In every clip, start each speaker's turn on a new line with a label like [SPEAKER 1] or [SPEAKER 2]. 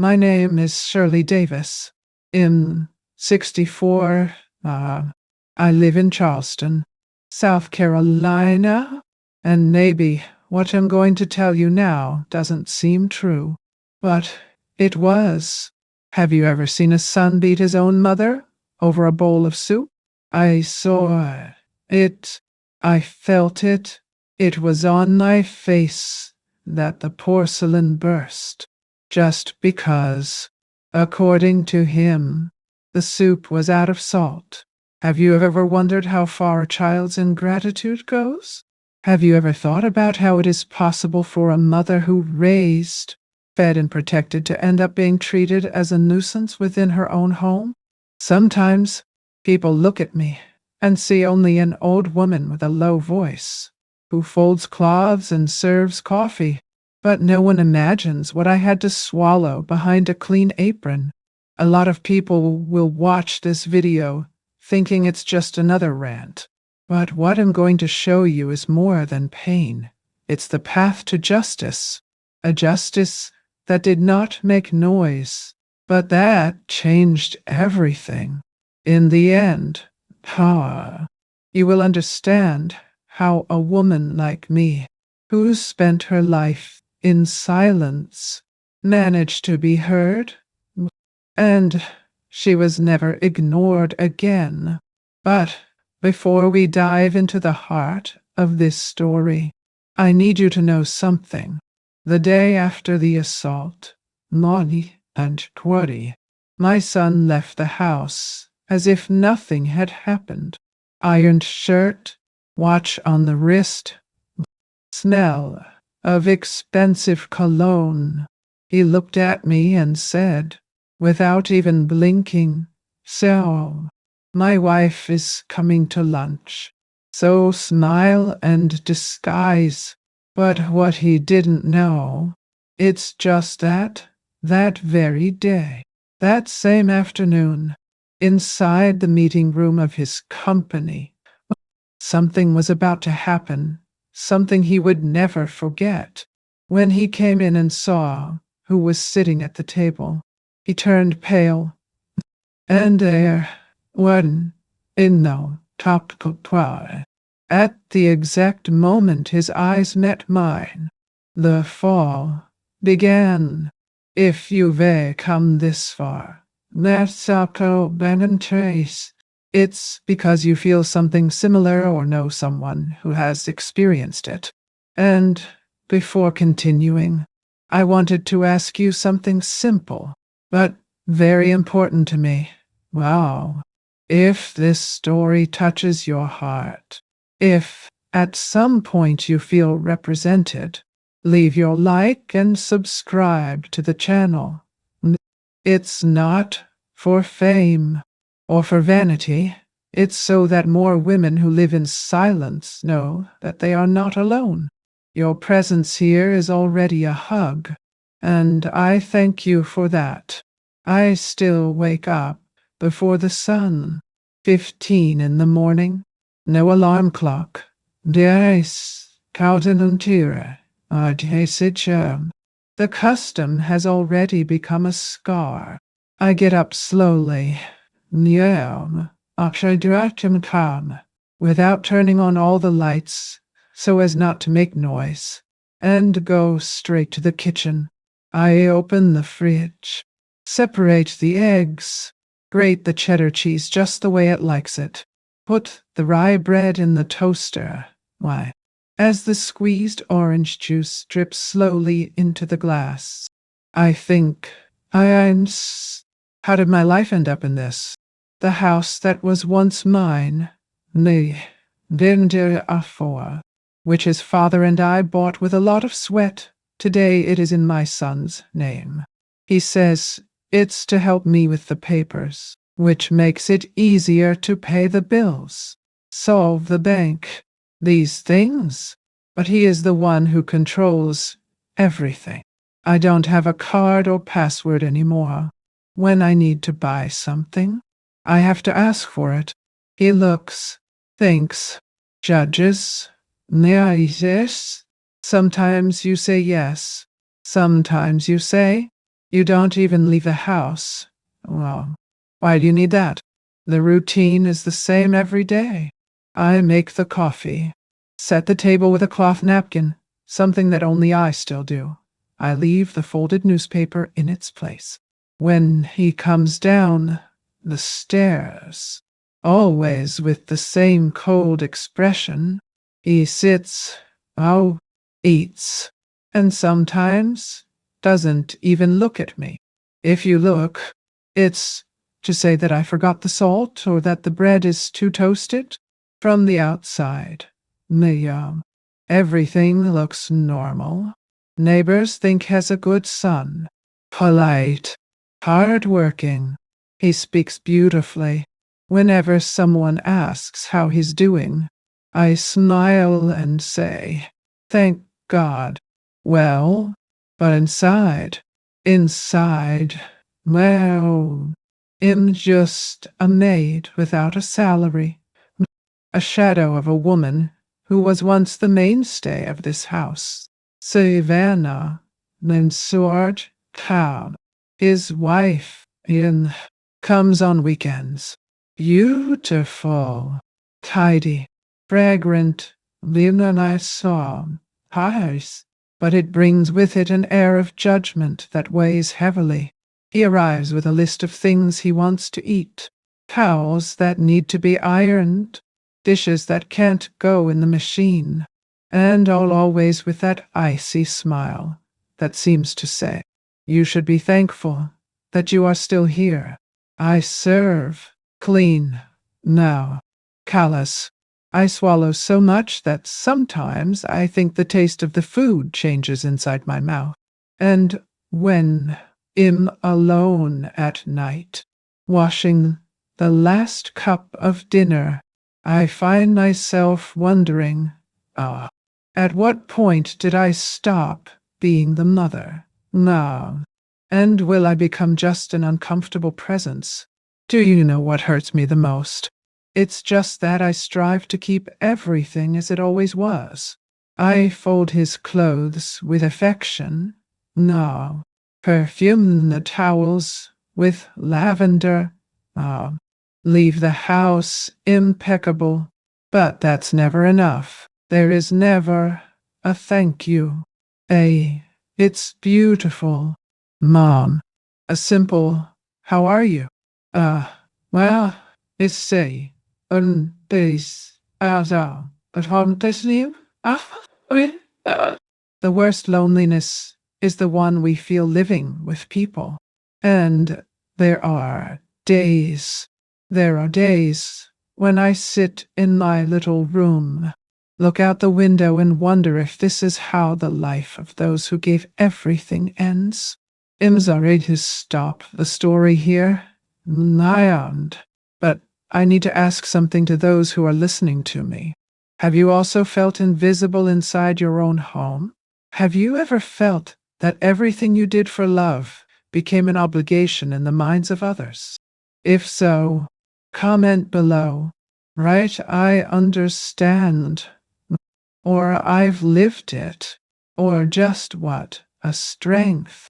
[SPEAKER 1] My name is Shirley Davis. I'm 64. I live in Charleston, South Carolina, and maybe what I'm going to tell you now doesn't seem true, but it was. Have you ever seen a son beat his own mother over a bowl of soup? I saw it. I felt it. It was on my face that the porcelain burst. Just because, according to him, the soup was out of salt. Have you ever wondered how far a child's ingratitude goes? Have you ever thought about how it is possible for a mother who raised, fed, and protected to end up being treated as a nuisance within her own home? Sometimes people look at me and see only an old woman with a low voice who folds cloths and serves coffee. But no one imagines what I had to swallow behind a clean apron. A lot of people will watch this video thinking it's just another rant. But what I'm going to show you is more than pain. It's the path to justice. A justice that did not make noise, but that changed everything. In the end, you will understand how a woman like me, who spent her life in silence, managed to be heard, and she was never ignored again. But before we dive into the heart of this story, I need you to know something. The day after the assault, Molly and Cordy, my son left the house as if nothing had happened. Ironed shirt, watch on the wrist, smell of expensive cologne. He looked at me and said, without even blinking, "So, my wife is coming to lunch. So smile and disguise." But what he didn't know, it's just that very day, that same afternoon, inside the meeting room of his company, something was about to happen, something he would never forget. When he came in and saw who was sitting at the table, he turned pale, and there wasn't in no top twelve. At the exact moment his eyes met mine, the fall began. If you've come this far, that's a and trace. It's because you feel something similar or know someone who has experienced it. And before continuing, I wanted to ask you something simple, but very important to me. Wow. If this story touches your heart, if at some point you feel represented, leave your like and subscribe to the channel. It's not for fame or for vanity. It's so that more women who live in silence know that they are not alone. Your presence here is already a hug, and I thank you for that. I still wake up before the sun, 15 in the morning, no alarm clock. The custom has already become a scar. I get up slowly, without turning on all the lights so as not to make noise, and go straight to the kitchen. I open the fridge, separate the eggs, grate the cheddar cheese just the way it likes it, put the rye bread in the toaster. Why? As the squeezed orange juice drips slowly into the glass, I think, how did my life end up in this? The house that was once mine, which his father and I bought with a lot of sweat. Today it is in my son's name. He says it's to help me with the papers, which makes it easier to pay the bills, solve the bank, these things. But he is the one who controls everything. I don't have a card or password anymore. When I need to buy something, I have to ask for it. He looks, thinks, judges. Sometimes you say yes, sometimes you say You don't even leave the house. Well, why do you need that? The routine is the same every day. I make the coffee, set the table with a cloth napkin, something that only I still do. I leave the folded newspaper in its place. When he comes down the stairs, always with the same cold expression, he sits, eats, and sometimes doesn't even look at me. If you look, it's to say that I forgot the salt or that the bread is too toasted. From the outside, everything looks normal. Neighbors think has a good son. Polite, hard-working. He speaks beautifully. Whenever someone asks how he's doing, I smile and say, "Thank God." Well, but inside, well, I'm just a maid without a salary, a shadow of a woman who was once the mainstay of this house. Savannah, Linsward Town. His wife, in, comes on weekends. Beautiful, tidy, fragrant, even I saw, pies, but it brings with it an air of judgment that weighs heavily. He arrives with a list of things he wants to eat, towels that need to be ironed, dishes that can't go in the machine, and all always with that icy smile that seems to say, "You should be thankful that you are still here." I serve, clean, now, callous. I swallow so much that sometimes I think the taste of the food changes inside my mouth. And when I'm alone at night, washing the last cup of dinner, I find myself wondering, at what point did I stop being the mother? Now, and will I become just an uncomfortable presence? Do you know what hurts me the most? It's just that I strive to keep everything as it always was. I fold his clothes with affection. No, perfume the towels with lavender. Leave the house impeccable. But that's never enough. There is never a thank you. It's beautiful. Mom, a simple, how are you? Well, it's say, base, but home you? The worst loneliness is the one we feel living with people. And there are there are days when I sit in my little room, look out the window and wonder if this is how the life of those who gave everything ends. I'm sorry to stop the story here. But I need to ask something to those who are listening to me. Have you also felt invisible inside your own home? Have you ever felt that everything you did for love became an obligation in the minds of others? If so, comment below. Write "I understand," or "I've lived it," or just what a strength.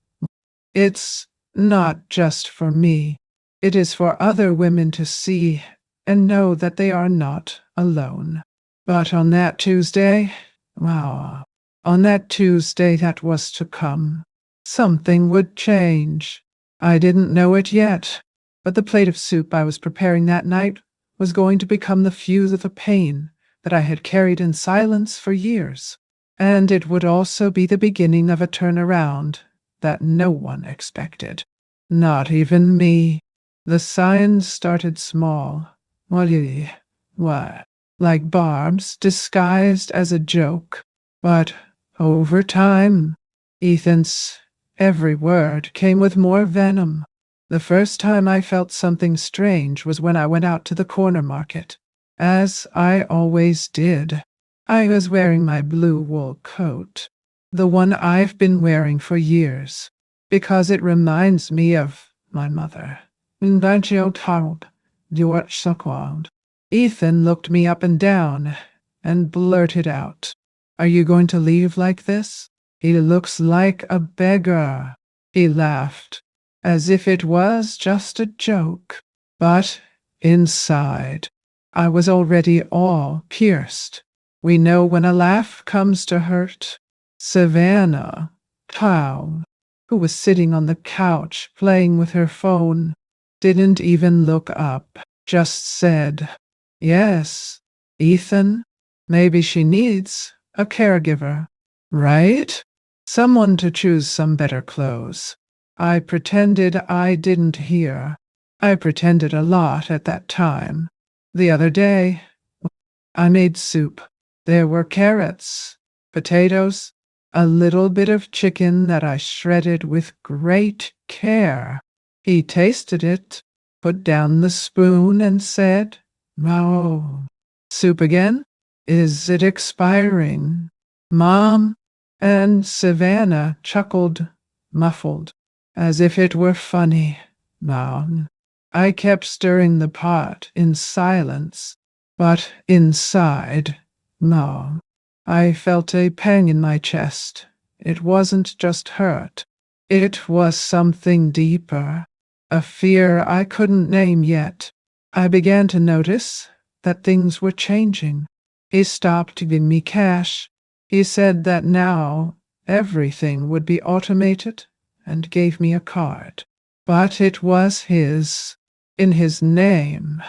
[SPEAKER 1] It's not just for me. It is for other women to see and know that they are not alone. But on that Tuesday, on that Tuesday that was to come, something would change. I didn't know it yet, but the plate of soup I was preparing that night was going to become the fuse of the pain that I had carried in silence for years. And it would also be the beginning of a turnaround that no one expected. Not even me. The signs started small. Like barbs disguised as a joke. But over time, Ethan's every word came with more venom. The first time I felt something strange was when I went out to the corner market. As I always did, I was wearing my blue wool coat, the one I've been wearing for years, because it reminds me of my mother. Ethan looked me up and down and blurted out, "Are you going to leave like this? He looks like a beggar." He laughed, as if it was just a joke. But inside, I was already all pierced. We know when a laugh comes to hurt. Savannah Clown, who was sitting on the couch playing with her phone, didn't even look up, just said, "Yes, Ethan, maybe she needs a caregiver, right? Someone to choose some better clothes." I pretended I didn't hear. I pretended a lot at that time. The other day, I made soup. There were carrots, potatoes, a little bit of chicken that I shredded with great care. He tasted it, put down the spoon, and said, "Oh, soup again? Is it expiring, Mom?" And Savannah chuckled, muffled, as if it were funny. Mom. I kept stirring the pot in silence, but inside, no. I felt a pang in my chest. It wasn't just hurt. It was something deeper, a fear I couldn't name yet. I began to notice that things were changing. He stopped giving me cash. He said that now everything would be automated and gave me a card. But it was his, in his name,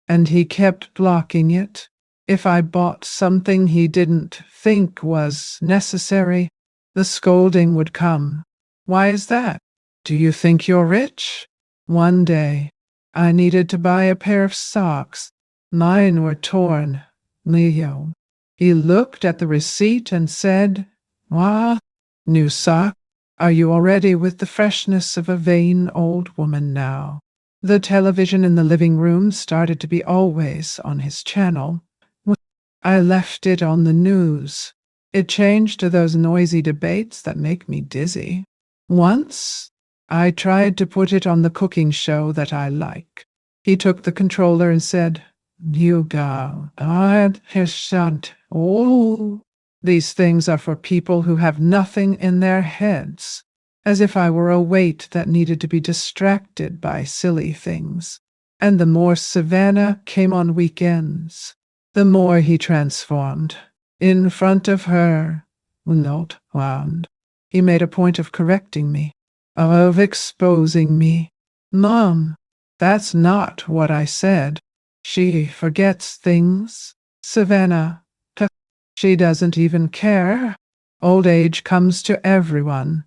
[SPEAKER 1] and he kept blocking it. If I bought something he didn't think was necessary, the scolding would come. "Why is that? Do you think you're rich?" One day, I needed to buy a pair of socks. Mine were torn. Leo. He looked at the receipt and said, "What? New sock? Are you already with the freshness of a vain old woman now?" The television in the living room started to be always on his channel. I left it on the news. It changed to those noisy debates that make me dizzy. Once, I tried to put it on the cooking show that I like. He took the controller and said, "You go, oh, these things are for people who have nothing in their heads," as if I were a weight that needed to be distracted by silly things. And the more Savannah came on weekends, the more he transformed. In front of her, not wound. He made a point of correcting me, of exposing me. "Mom, that's not what I said. She forgets things. Savannah, she doesn't even care. Old age comes to everyone.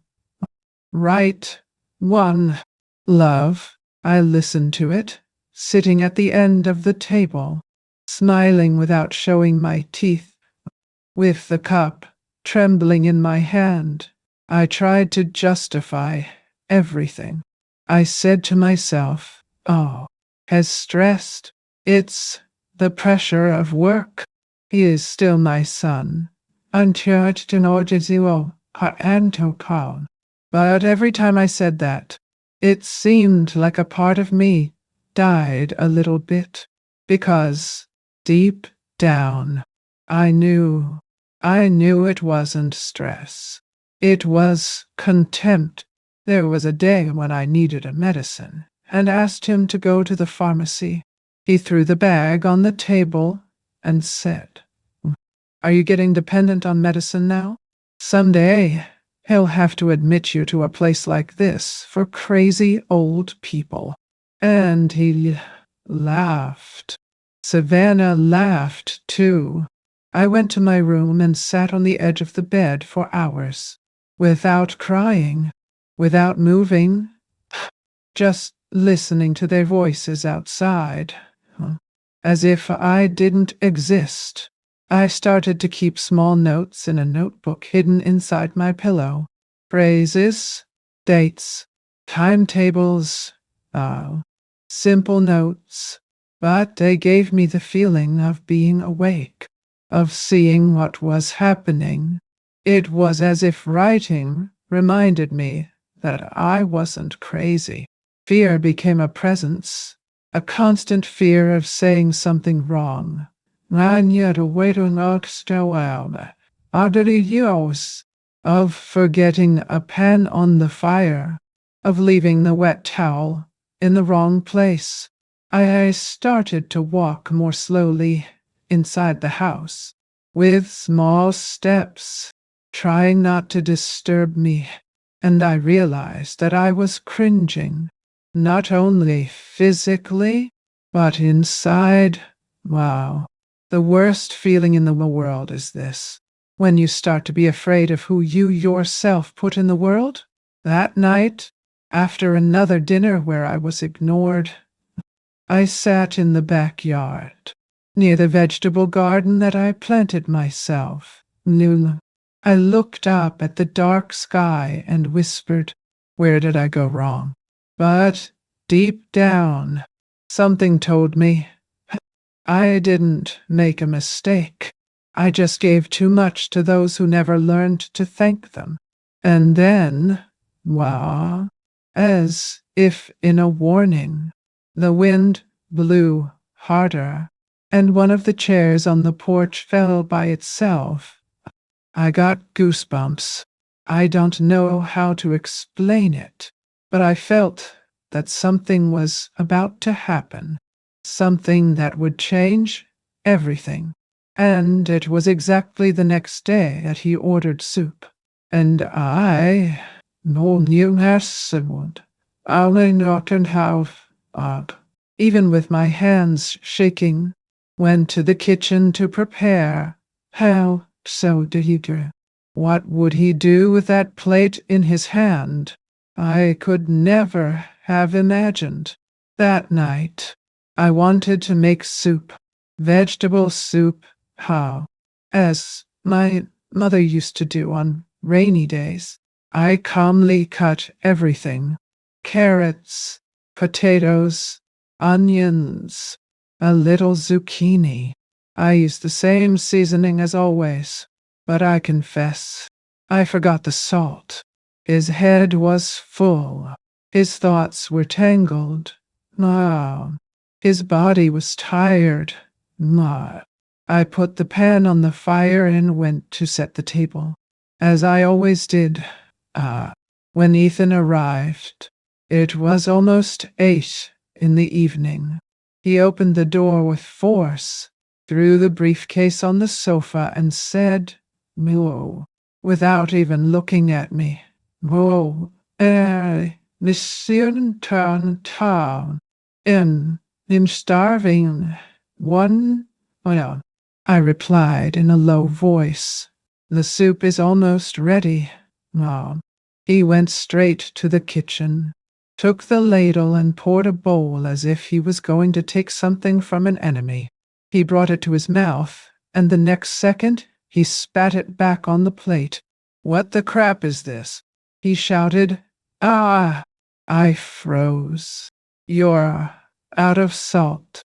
[SPEAKER 1] Right? One. Love." I listened to it, sitting at the end of the table, smiling without showing my teeth, with the cup trembling in my hand. I tried to justify everything. I said to myself, "Oh, has stressed. It's the pressure of work. He is still my son. But every time I said that, it seemed like a part of me died a little bit, because deep down, I knew it wasn't stress. It was contempt. There was a day when I needed a medicine and asked him to go to the pharmacy. He threw the bag on the table and said, "Are you getting dependent on medicine now? Someday, he'll have to admit you to a place like this for crazy old people." And he laughed. Savannah laughed, too. I went to my room and sat on the edge of the bed for hours, without crying, without moving, just listening to their voices outside, as if I didn't exist. I started to keep small notes in a notebook hidden inside my pillow. Phrases, dates, timetables, simple notes, but they gave me the feeling of being awake, of seeing what was happening. It was as if writing reminded me that I wasn't crazy. Fear became a presence, a constant fear of saying something wrong. Of forgetting a pan on the fire. of leaving the wet towel in the wrong place. I started to walk more slowly inside the house, with small steps, trying not to disturb me, and I realized that I was cringing, not only physically, but inside. Wow. The worst feeling in the world is this, when you start to be afraid of who you yourself put in the world. That night, after another dinner where I was ignored, I sat in the backyard, near the vegetable garden that I planted myself. I looked up at the dark sky and whispered, "Where did I go wrong?" But deep down, something told me I didn't make a mistake. I just gave too much to those who never learned to thank them. And then, well, as if in a warning, the wind blew harder, and one of the chairs on the porch fell by itself. I got goosebumps. I don't know how to explain it, but I felt that something was about to happen, something that would change everything. And it was exactly the next day that he ordered soup. And I, no new husband, only not and half up, even with my hands shaking, went to the kitchen to prepare. How so did he do? What would he do with that plate in his hand? I could never have imagined. That night, I wanted to make soup, vegetable soup, how? As my mother used to do on rainy days. I calmly cut everything: carrots, potatoes, onions, a little zucchini. I used the same seasoning as always, but I confess, I forgot the salt. His head was full. His thoughts were tangled. Ah, his body was tired. Ah. I put the pan on the fire and went to set the table, as I always did. When Ethan arrived, it was almost 8 in the evening. He opened the door with force, threw the briefcase on the sofa, and said, "Whoa," without even looking at me. "Whoa, Monsieur Town, in starving, one, well," I replied in a low voice. "The soup is almost ready." Oh. He went straight to the kitchen, took the ladle and poured a bowl as if he was going to take something from an enemy. He brought it to his mouth, and the next second he spat it back on the plate. "What the crap is this?" he shouted. "Ah!" I froze. "You're out of salt."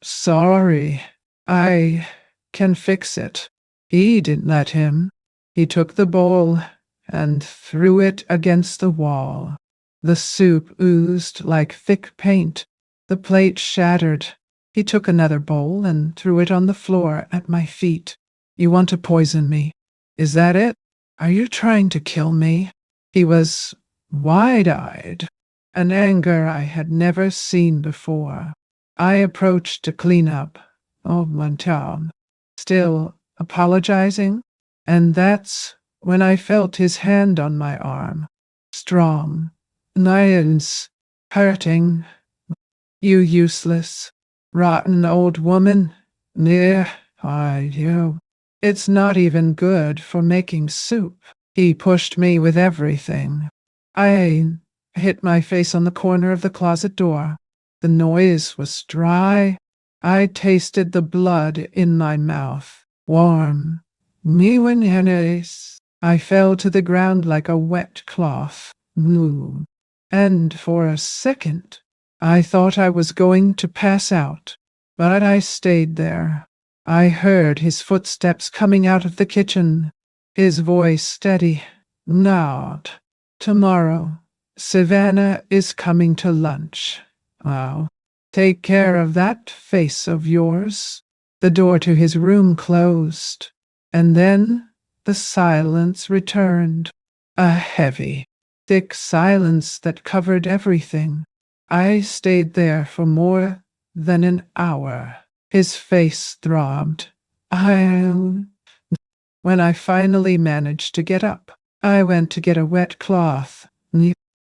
[SPEAKER 1] Sorry. I can fix it." He didn't let him. He took the bowl and threw it against the wall. The soup oozed like thick paint. The plate shattered. He took another bowl and threw it on the floor at my feet. "You want to poison me? Is that it? Are you trying to kill me?" He was wide-eyed, an anger I had never seen before. I approached to clean up. Oh, one time, still apologizing, and that's when I felt his hand on my arm. Strong, nice, hurting. "You useless, rotten old woman. Near, you. It's not even good for making soup." He pushed me with everything. I hit my face on the corner of the closet door. The noise was dry. I tasted the blood in my mouth. Warm. Me when I fell to the ground like a wet cloth. And for a second, I thought I was going to pass out. But I stayed there. I heard his footsteps coming out of the kitchen. His voice steady. "Not tomorrow. Savannah is coming to lunch. Wow. Take care of that face of yours." The door to his room closed, and then the silence returned. A heavy, thick silence that covered everything. I stayed there for more than an hour. His face throbbed. When I finally managed to get up, I went to get a wet cloth.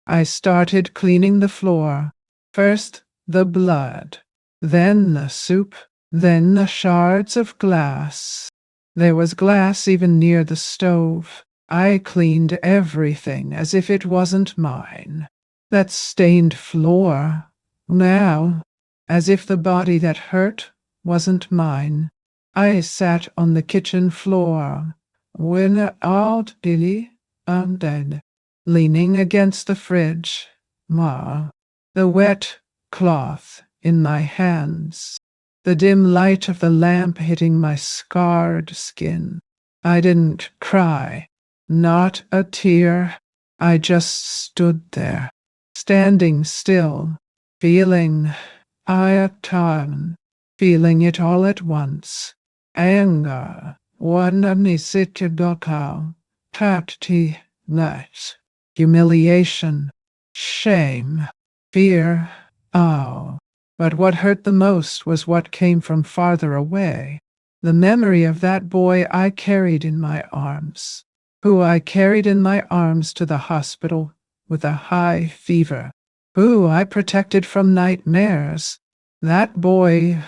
[SPEAKER 1] I started cleaning the floor. First the blood, then the soup, then the shards of glass. There was glass even near the stove. I cleaned everything as if it wasn't mine. That stained floor, now, as if the body that hurt wasn't mine. I sat on the kitchen floor, when out dilly, dead, leaning against the fridge, the wet cloth in my hands, the dim light of the lamp hitting my scarred skin. I didn't cry, not a tear. I just stood there, standing still, feeling feeling it all at once. Anger, night, humiliation, shame, fear. But what hurt the most was what came from farther away. The memory of that boy I carried in my arms, who I carried in my arms to the hospital with a high fever, who I protected from nightmares. That boy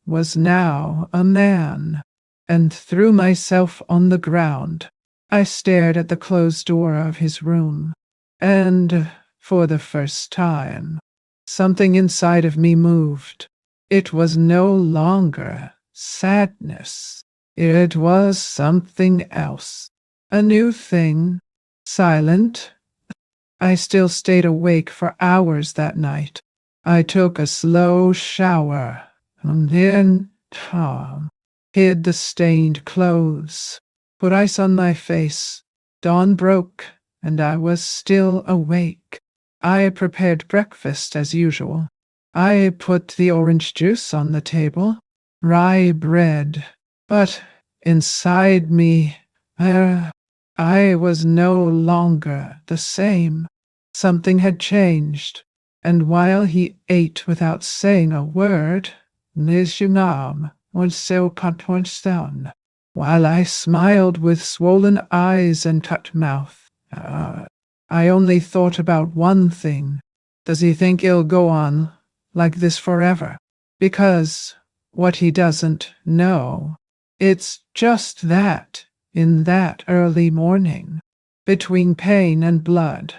[SPEAKER 1] was now a man, and threw myself on the ground. I stared at the closed door of his room, and for the first time, something inside of me moved. It was no longer sadness. It was something else. A new thing. Silent. I still stayed awake for hours that night. I took a slow shower, and then hid the stained clothes, put ice on my face. Dawn broke, and I was still awake. I prepared breakfast as usual. I put the orange juice on the table, rye bread, but inside me, I was no longer the same. Something had changed, and while he ate without saying a word, Nishunam was so down, while I smiled with swollen eyes and cut mouth. I only thought about one thing. Does he think he'll go on like this forever? Because what he doesn't know, it's just that in that early morning, between pain and blood,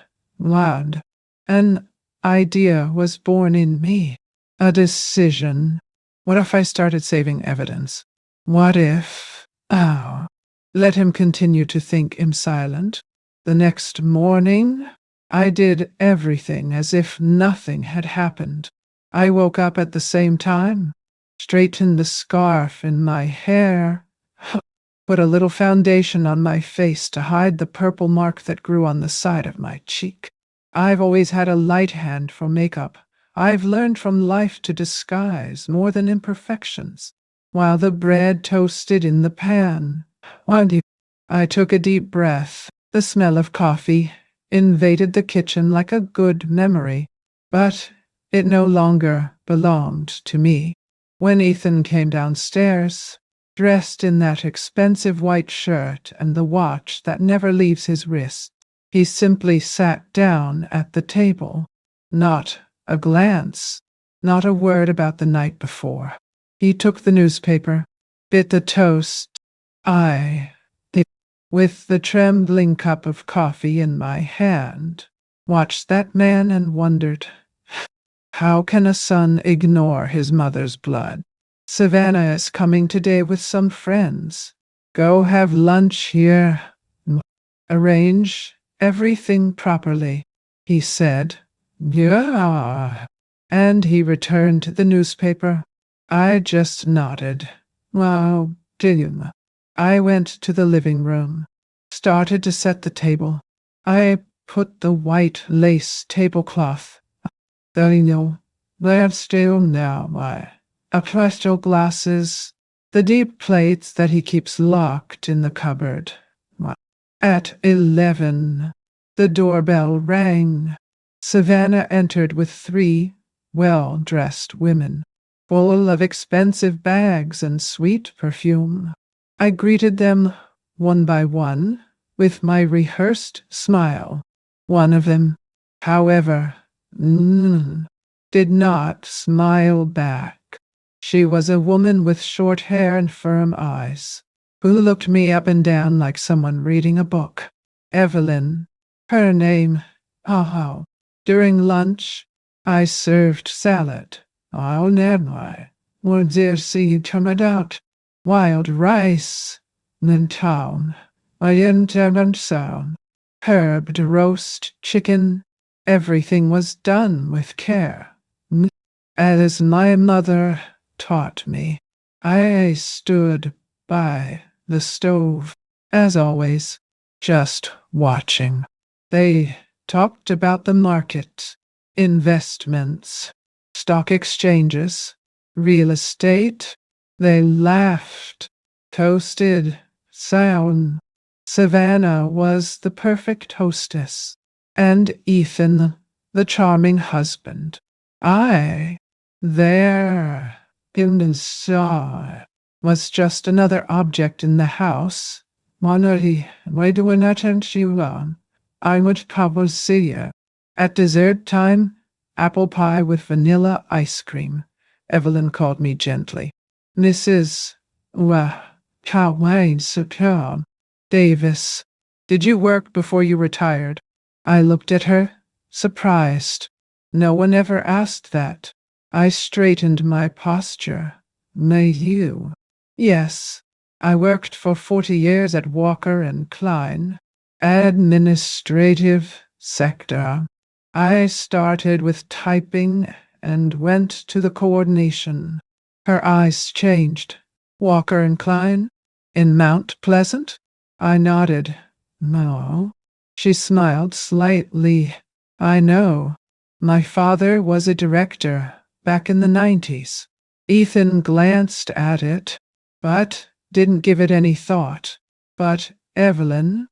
[SPEAKER 1] an idea was born in me, a decision. What if I started saving evidence? What if... let him continue to think him silent. The next morning, I did everything as if nothing had happened. I woke up at the same time, straightened the scarf in my hair, put a little foundation on my face to hide the purple mark that grew on the side of my cheek. I've always had a light hand for makeup. I've learned from life to disguise more than imperfections. While the bread toasted in the pan, I took a deep breath. The smell of coffee invaded the kitchen like a good memory, but it no longer belonged to me. When Ethan came downstairs, dressed in that expensive white shirt and the watch that never leaves his wrist, he simply sat down at the table. Not a glance, not a word about the night before. He took the newspaper, bit the toast. With the trembling cup of coffee in my hand, watched that man and wondered, how can a son ignore his mother's blood? Savannah is coming today with some friends. Go have lunch here. Arrange everything properly, he said. Yeah. And he returned the newspaper. I just nodded. Wow, Dillium. I went to the living room, started to set the table. I put the white lace tablecloth. They're still now, crystal glasses, the deep plates that he keeps locked in the cupboard. At 11, The doorbell rang. Savannah entered with 3 well-dressed women, full of expensive bags and sweet perfume. I greeted them one by one with my rehearsed smile. One of them, however, did not smile back. She was a woman with short hair and firm eyes, who looked me up and down like someone reading a book. Evelyn, her name. Oh. During lunch, I served salad. Oh, never. Would there see turned out? Wild rice. Nintown. I intended sound. Herbed roast chicken. Everything was done with care. As my mother taught me, I stood by the stove, as always, just watching. They talked about the market, investments, stock exchanges, real estate. They laughed, toasted, sound. Savannah was the perfect hostess, and Ethan, the charming husband. I, there, in the saw, was just another object in the house. Monody, why do we not turn you on? I would probably see you. At dessert time, apple pie with vanilla ice cream. Evelyn called me gently. Mrs. Kawaii Superb. Davis, did you work before you retired? I looked at her, surprised. No one ever asked that. I straightened my posture. May you? Yes, I worked for 40 years at Walker and Klein. Administrative sector. I started with typing and went to the coordination. Her eyes changed. Walker and Klein? In Mount Pleasant? I nodded. No. She smiled slightly. I know. My father was a director back in the 90s. Ethan glanced at it, but didn't give it any thought. But Evelyn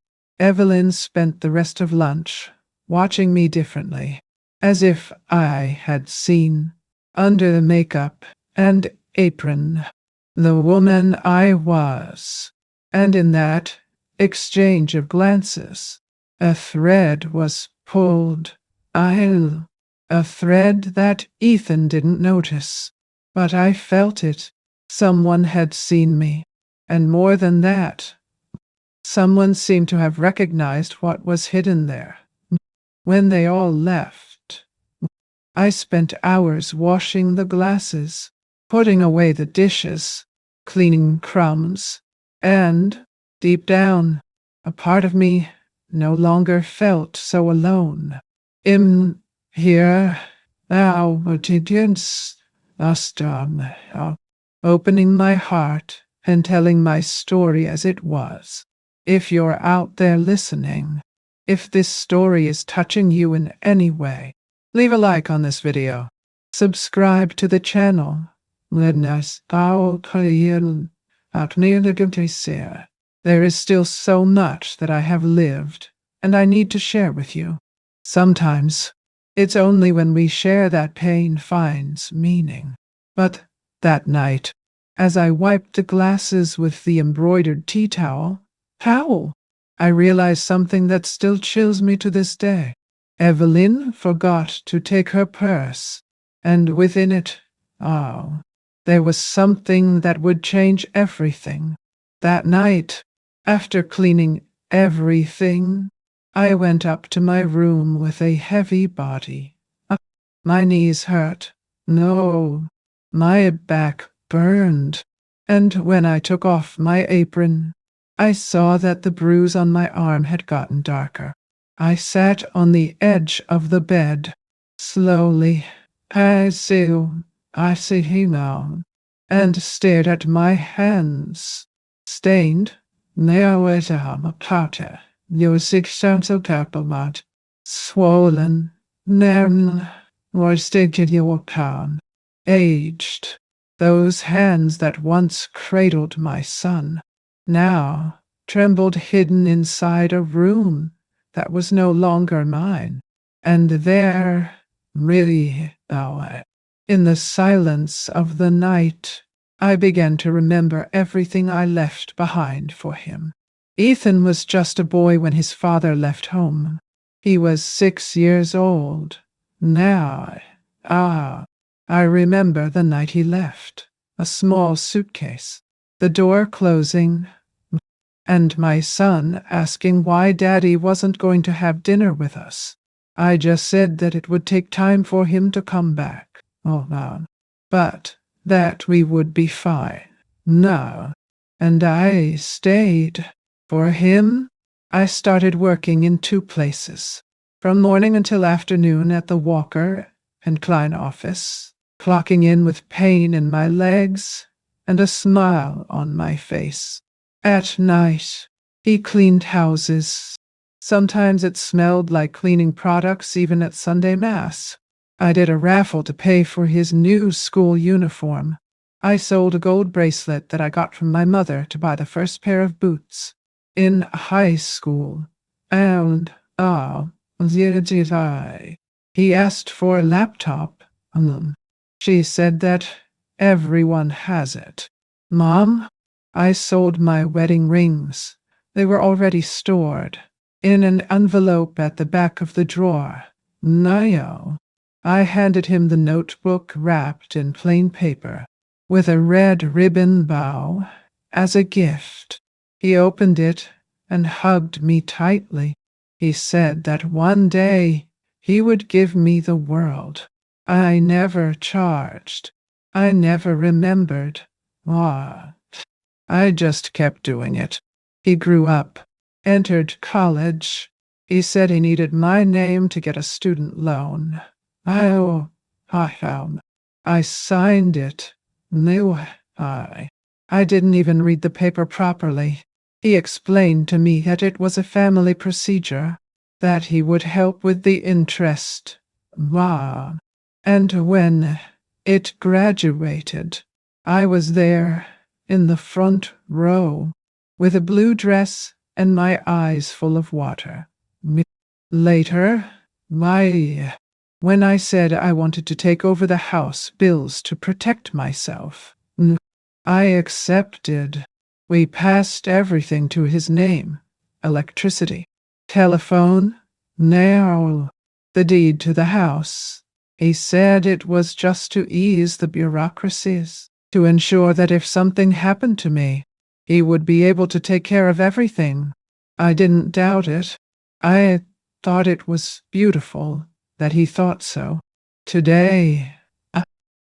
[SPEAKER 1] spent the rest of lunch watching me differently, as if I had seen, under the makeup and apron, the woman I was. And in that exchange of glances, a thread was pulled. A thread that Ethan didn't notice, but I felt it. Someone had seen me, and more than that, someone seemed to have recognized what was hidden there. When they all left, I spent hours washing the glasses, putting away the dishes, cleaning crumbs, and, deep down, a part of me no longer felt so alone. In here, now, obedience, opening my heart and telling my story as it was. If you're out there listening, if this story is touching you in any way, leave a like on this video. Subscribe to the channel. There is still so much that I have lived, and I need to share with you. Sometimes, it's only when we share that pain finds meaning. But that night, as I wiped the glasses with the embroidered tea towel, I realized something that still chills me to this day. Evelyn forgot to take her purse, and within it, there was something that would change everything. That night, after cleaning everything, I went up to my room with a heavy body. My knees hurt. No, my back burned. And when I took off my apron, I saw that the bruise on my arm had gotten darker. I sat on the edge of the bed. Slowly, I see him now, and stared at my hands, stained. There was a powder. Your 6 cents of peppermint, swollen, then was taken your pound, aged. Those hands that once cradled my son, now trembled hidden inside a room that was no longer mine. And there, really, in the silence of the night, I began to remember everything I left behind for him. Ethan was just a boy when his father left home. He was 6 years old. Now, I remember the night he left. A small suitcase, the door closing, and my son asking why Daddy wasn't going to have dinner with us. I just said that it would take time for him to come back. Oh, no. But that we would be fine. No. And I stayed. For him, I started working in 2 places. From morning until afternoon at the Walker and Klein office, clocking in with pain in my legs and a smile on my face. At night, he cleaned houses. Sometimes it smelled like cleaning products even at Sunday Mass. I did a raffle to pay for his new school uniform. I sold a gold bracelet that I got from my mother to buy the first pair of boots. In high school, and, he asked for a laptop. She said that everyone has it. Mom, I sold my wedding rings. They were already stored in an envelope at the back of the drawer. No. I handed him the notebook wrapped in plain paper with a red ribbon bow as a gift. He opened it and hugged me tightly. He said that one day he would give me the world. I never charged. I never remembered. I just kept doing it. He grew up, entered college. He said he needed my name to get a student loan. I signed it. I didn't even read the paper properly. He explained to me that it was a family procedure, that he would help with the interest. And when it graduated, I was there in the front row with a blue dress and my eyes full of water. Later, when I said I wanted to take over the house bills to protect myself, I accepted. We passed everything to his name: electricity, telephone, now the deed to the house. He said it was just to ease the bureaucracies, to ensure that if something happened to me, he would be able to take care of everything. I didn't doubt it. I thought it was beautiful that he thought so. Today,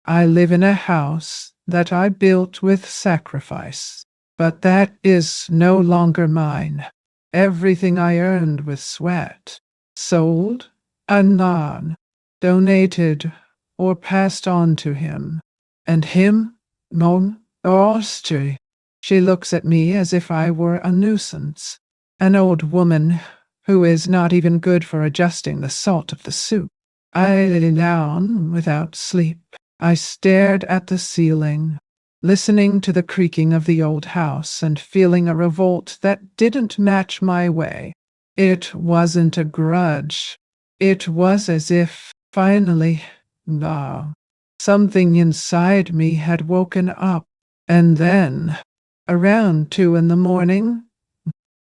[SPEAKER 1] I live in a house that I built with sacrifice, but that is no longer mine. Everything I earned with sweat, sold, and donated or passed on to him. And him, mon Austri. She looks at me as if I were a nuisance, an old woman who is not even good for adjusting the salt of the soup. I lay down without sleep. I stared at the ceiling, listening to the creaking of the old house and feeling a revolt that didn't match my way. It wasn't a grudge. It was as if, finally, something inside me had woken up. And then, around 2 in the morning,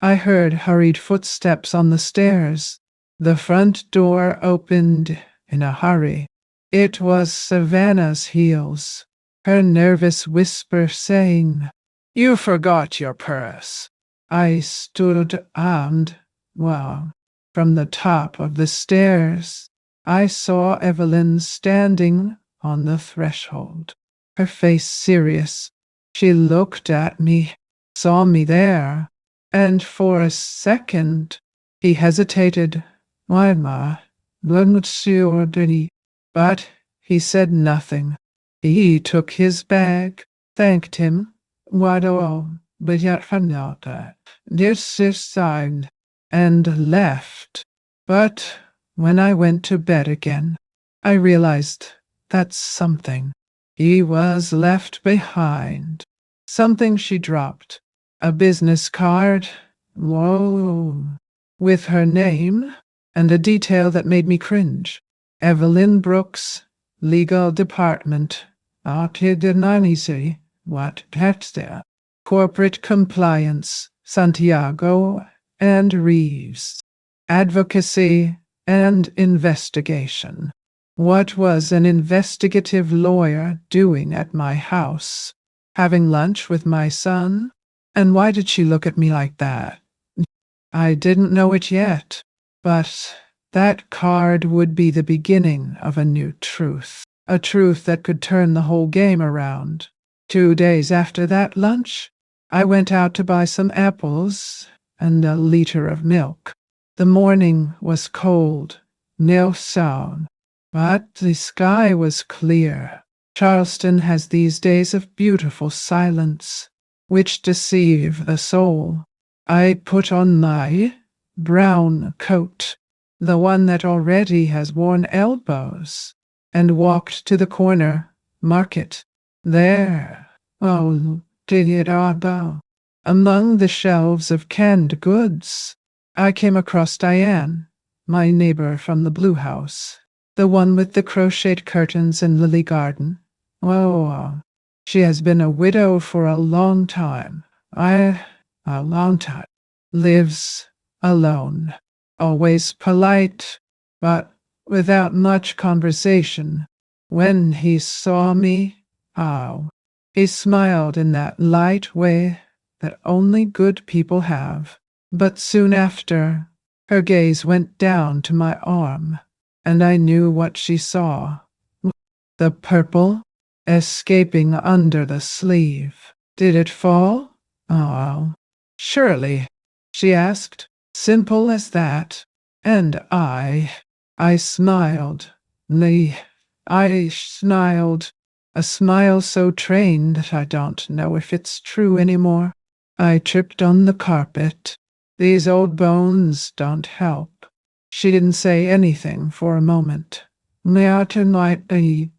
[SPEAKER 1] I heard hurried footsteps on the stairs. The front door opened in a hurry. It was Savannah's heels, her nervous whisper saying, "You forgot your purse." I stood and, from the top of the stairs, I saw Evelyn standing on the threshold, her face serious. She looked at me, saw me there, and for a second he hesitated. But he said nothing. He took his bag, thanked him, and left. But when I went to bed again, I realized that something he was left behind. Something she dropped. A business card. with her name and a detail that made me cringe. Evelyn Brooks, Legal Department. Destinies. What? That's there. Corporate Compliance, Santiago and Reeves. Advocacy and Investigation. What was an investigative lawyer doing at my house? Having lunch with my son? And why did she look at me like that? I didn't know it yet, but that card would be the beginning of a new truth. A truth that could turn the whole game around. 2 days after that lunch, I went out to buy some apples and a liter of milk. The morning was cold, no sound, but the sky was clear. Charleston has these days of beautiful silence, which deceive the soul. I put on my brown coat, the one that already has worn elbows, and walked to the corner market. There, did it all among the shelves of canned goods, I came across Diane, my neighbor from the Blue House, the one with the crocheted curtains and lily garden. She has been a widow for a long time. A long time. Lives alone. Always polite, but without much conversation. When he saw me, he smiled in that light way that only good people have. But soon after, her gaze went down to my arm, and I knew what she saw. The purple escaping under the sleeve. Did it fall? Surely, she asked. Simple as that. And I smiled. I smiled. A smile so trained that I don't know if it's true anymore. I tripped on the carpet. These old bones don't help. She didn't say anything for a moment. He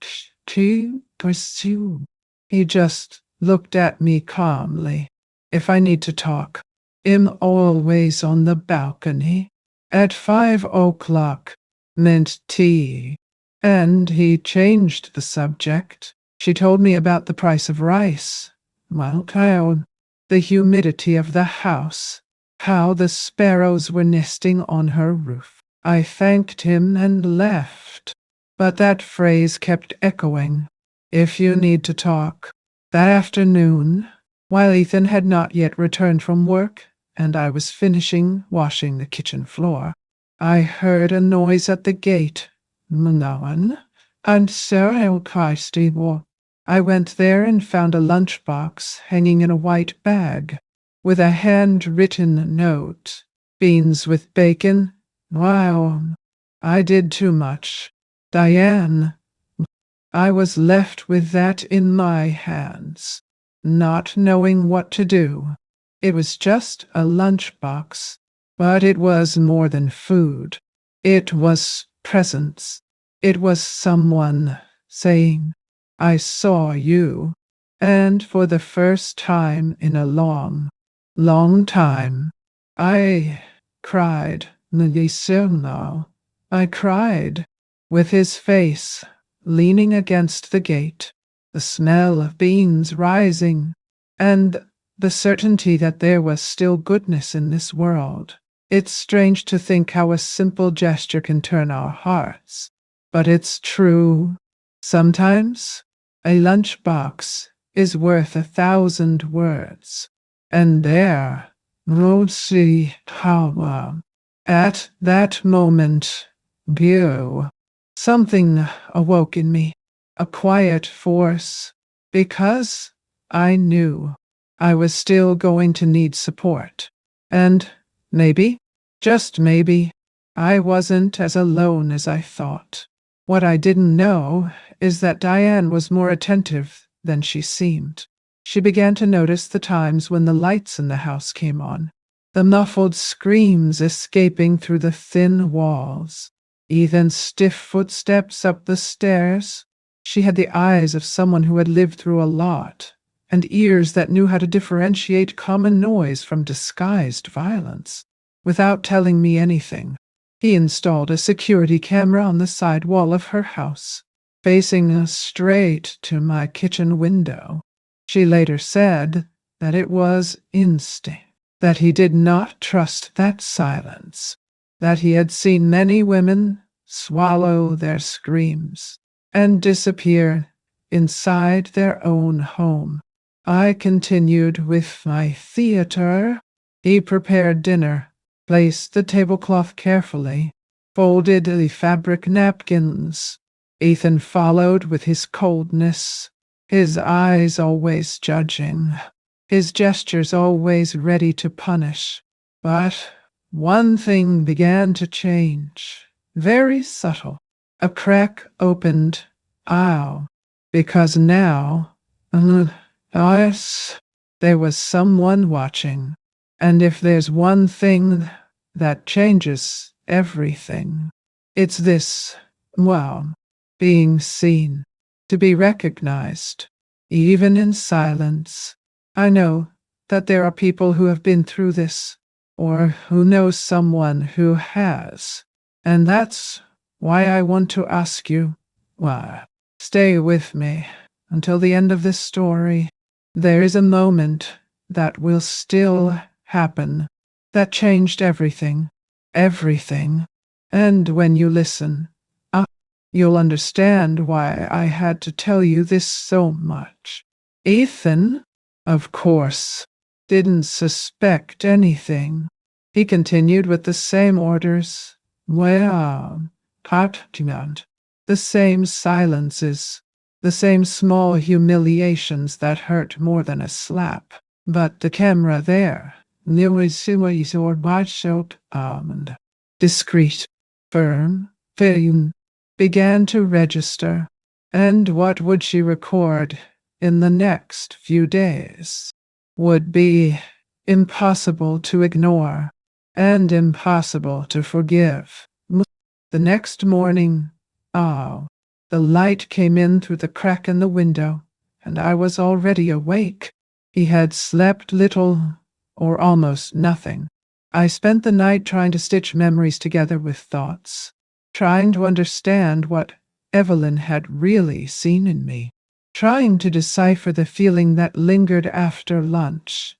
[SPEAKER 1] just looked at me calmly. If I need to talk, I'm always on the balcony. At 5 o'clock meant tea. And he changed the subject. She told me about the price of rice. The humidity of the house. How the sparrows were nesting on her roof. I thanked him and left. But that phrase kept echoing. If you need to talk. That afternoon, while Ethan had not yet returned from work, and I was finishing washing the kitchen floor, I heard a noise at the gate. No one. And Sarah I went there and found a lunchbox hanging in a white bag, with a handwritten note. Beans with bacon. I did too much. Diane. I was left with that in my hands, not knowing what to do. It was just a lunchbox, but it was more than food. It was presence. It was someone saying, I saw you. And for the first time in a long, long time, I cried. I cried, with his face leaning against the gate, the smell of beans rising, and the certainty that there was still goodness in this world. It's strange to think how a simple gesture can turn our hearts, but it's true. Sometimes a lunchbox is worth 1,000 words. And there, at that moment, something awoke in me, a quiet force, because I knew I was still going to need support. And maybe, just maybe, I wasn't as alone as I thought. What I didn't know is that Diane was more attentive than she seemed. She began to notice the times when the lights in the house came on, the muffled screams escaping through the thin walls, Ethan's stiff footsteps up the stairs. She had the eyes of someone who had lived through a lot, and ears that knew how to differentiate common noise from disguised violence. without telling me anything. He installed a security camera on the side wall of her house, facing us straight to my kitchen window. She later said that it was instinct, that he did not trust that silence, that he had seen many women swallow their screams and disappear inside their own home. I continued with my theater. He prepared dinner, placed the tablecloth carefully, folded the fabric napkins. Ethan followed with his coldness, his eyes always judging, his gestures always ready to punish. But one thing began to change, very subtle. A crack opened. Ow. Because now, there was someone watching. And if there's one thing that changes everything, it's this, well, being seen, to be recognized, even in silence. I know that there are people who have been through this, or who know someone who has. And that's why I want to ask you, why, stay with me until the end of this story. There is a moment that will still happen that changed everything, everything. And when you listen, you'll understand why I had to tell you this so much. Ethan, of course, didn't suspect anything. He continued with the same orders. Well, the same silences, the same small humiliations that hurt more than a slap. But the camera there, discreet, firm, began to register. And what would she record in the next few days would be impossible to ignore and impossible to forgive. The next morning, the light came in through the crack in the window, and I was already awake. He had slept little, or almost nothing. I spent the night trying to stitch memories together with thoughts, trying to understand what Evelyn had really seen in me, trying to decipher the feeling that lingered after lunch.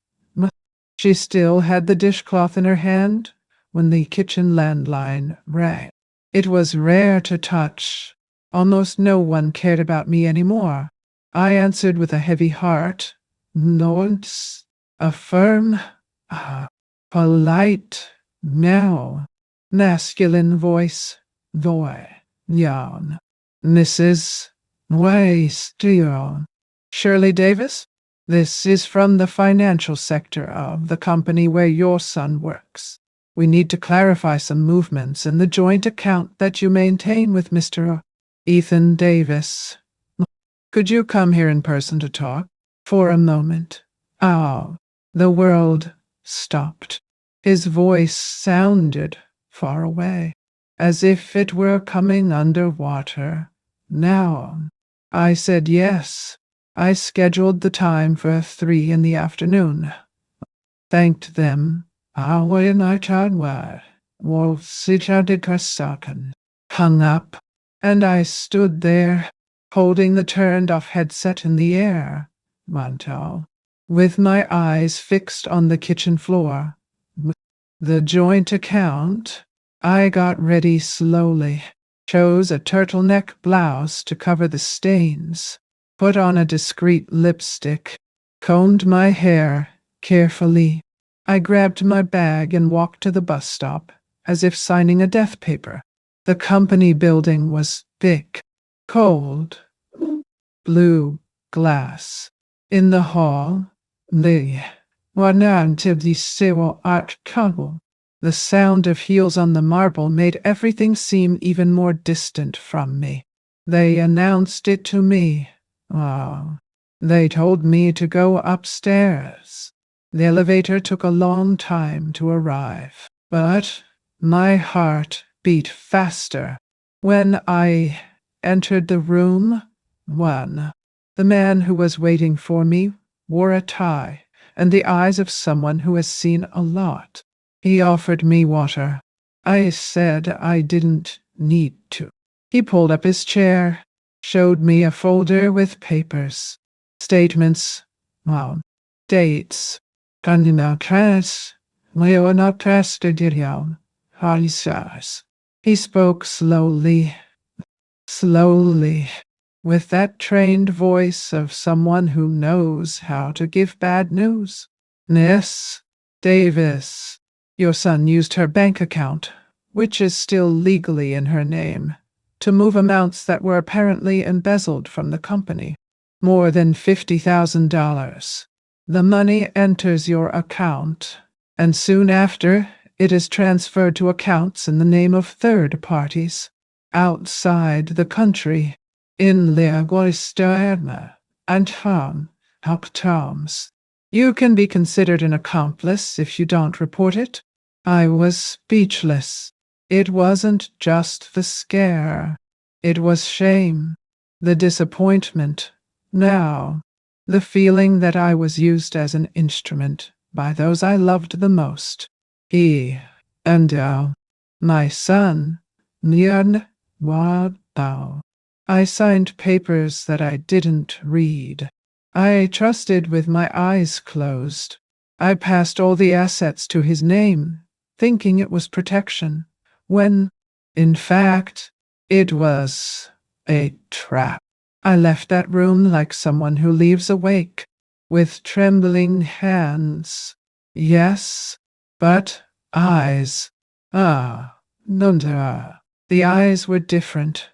[SPEAKER 1] She still had the dishcloth in her hand when the kitchen landline rang. It was rare to touch. Almost no one cared about me anymore. I answered with a heavy heart. Nods, a firm, polite, now, masculine voice. Yawn. Mrs. Waystone. Shirley Davis? This is from the financial sector of the company where your son works. We need to clarify some movements in the joint account that you maintain with Mr. Ethan Davis. Could you come here in person to talk? For a moment. The world stopped. His voice sounded far away, as if it were coming underwater. Now, I said yes. I scheduled the time for 3 in the afternoon. Thanked them. Hung up, and I stood there, holding the turned-off headset in the air, with my eyes fixed on the kitchen floor. The joint account. I got ready slowly, chose a turtleneck blouse to cover the stains, put on a discreet lipstick, combed my hair carefully. I grabbed my bag and walked to the bus stop, as if signing a death paper. The company building was big, cold, blue glass. In the hall, the sound of heels on the marble made everything seem even more distant from me. They announced it to me. They told me to go upstairs. The elevator took a long time to arrive, but my heart beat faster when I entered the room. The man who was waiting for me wore a tie and the eyes of someone who has seen a lot. He offered me water. I said I didn't need to. He pulled up his chair, showed me a folder with papers, statements, well, dates, candidates, Leona Prestidion, Harisas. He spoke slowly, with that trained voice of someone who knows how to give bad news. Miss Davis, your son used her bank account, which is still legally in her name, to move amounts that were apparently embezzled from the company. More than $50,000. The money enters your account, and soon after, it is transferred to accounts in the name of third parties outside the country, in Leagoisterna and Hoptoms. You can be considered an accomplice if you don't report it. I was speechless. It wasn't just the scare. It was shame, the disappointment, now, the feeling that I was used as an instrument by those I loved the most. He and my son, Nyan Wadao. I signed papers that I didn't read. I trusted with my eyes closed. I passed all the assets to his name, thinking it was protection, when, in fact, it was a trap. I left that room like someone who leaves a wake, with trembling hands. Yes, but eyes. Nunda. The eyes were different.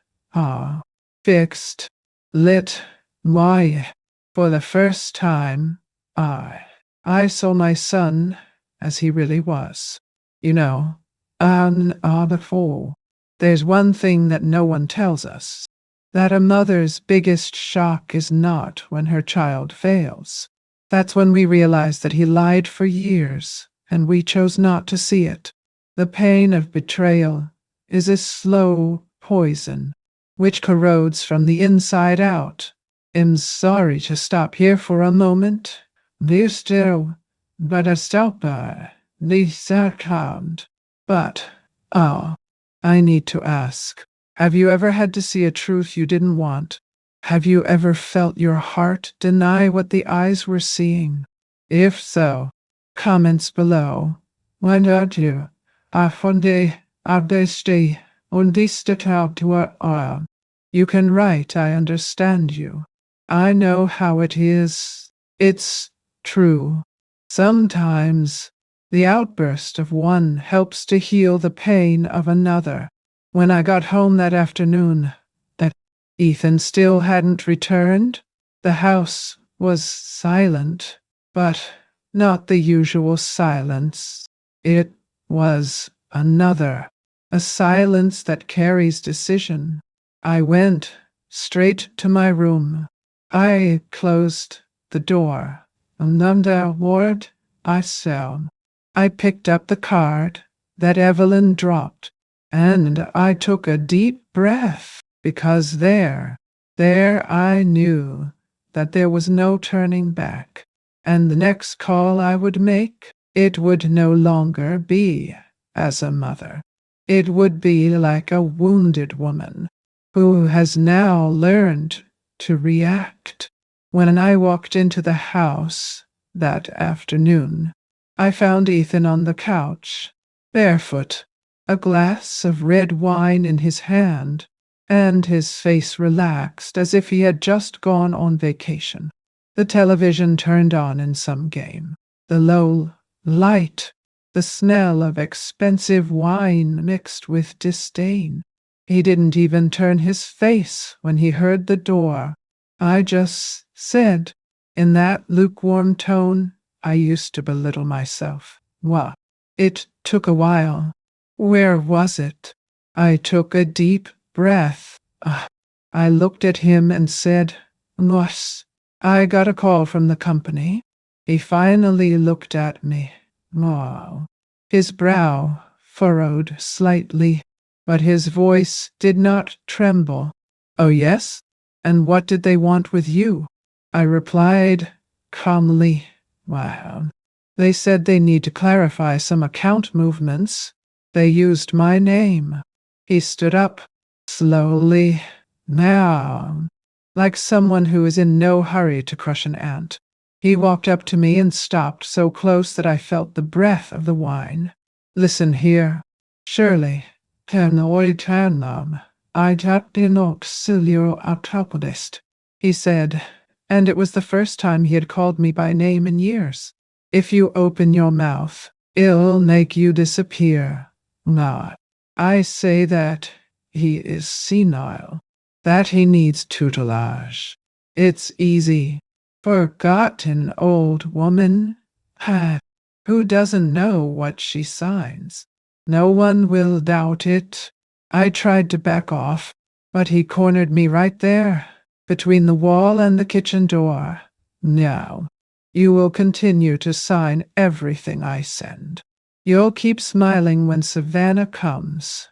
[SPEAKER 1] Fixed. Lit. Why? For the first time, I saw my son as he really was. You know, before. There's one thing that no one tells us, that a mother's biggest shock is not when her child fails. That's when we realize that he lied for years, and we chose not to see it. The pain of betrayal is a slow poison, which corrodes from the inside out. I'm sorry to stop here for a moment. We're still, but I stop by the second. But, I need to ask, have you ever had to see a truth you didn't want? Have you ever felt your heart deny what the eyes were seeing? If so, comments below. Why don't you? Afonde, abdeste, undistatatua. You can write, I understand you. I know how it is. It's true. Sometimes the outburst of one helps to heal the pain of another. When I got home that afternoon, that Ethan still hadn't returned, the house was silent, but not the usual silence. It was another, a silence that carries decision. I went straight to my room. I closed the door. Nunda ward, I said. I picked up the card that Evelyn dropped, and I took a deep breath, because there I knew that there was no turning back, and the next call I would make, it would no longer be as a mother. It would be like a wounded woman who has now learned to react. When I walked into the house that afternoon, I found Ethan on the couch, barefoot, a glass of red wine in his hand, and his face relaxed as if he had just gone on vacation. The television turned on in some game. The low light, the smell of expensive wine mixed with disdain. He didn't even turn his face when he heard the door. I just said, in that lukewarm tone I used to belittle myself. What? It took a while. Where was it? I took a deep breath. I looked at him and said, "Boss, I got a call from the company." He finally looked at me. Oh. His brow furrowed slightly, but his voice did not tremble. "Oh, yes? And what did they want with you?" I replied calmly, "Well, They said they need to clarify some account movements. They used my name. He stood up, slowly, now, like someone who is in no hurry to crush an ant. He walked up to me and stopped so close that I felt the breath of the wine. Listen here, Shirley. I he said, and it was the first time he had called me by name in years. If you open your mouth, it'll make you disappear. Nah, I say that he is senile, that he needs tutelage. It's easy. Forgotten old woman. Who doesn't know what she signs? No one will doubt it. I tried to back off, but he cornered me right there, between the wall and the kitchen door. Now, you will continue to sign everything I send. You'll keep smiling when Savannah comes.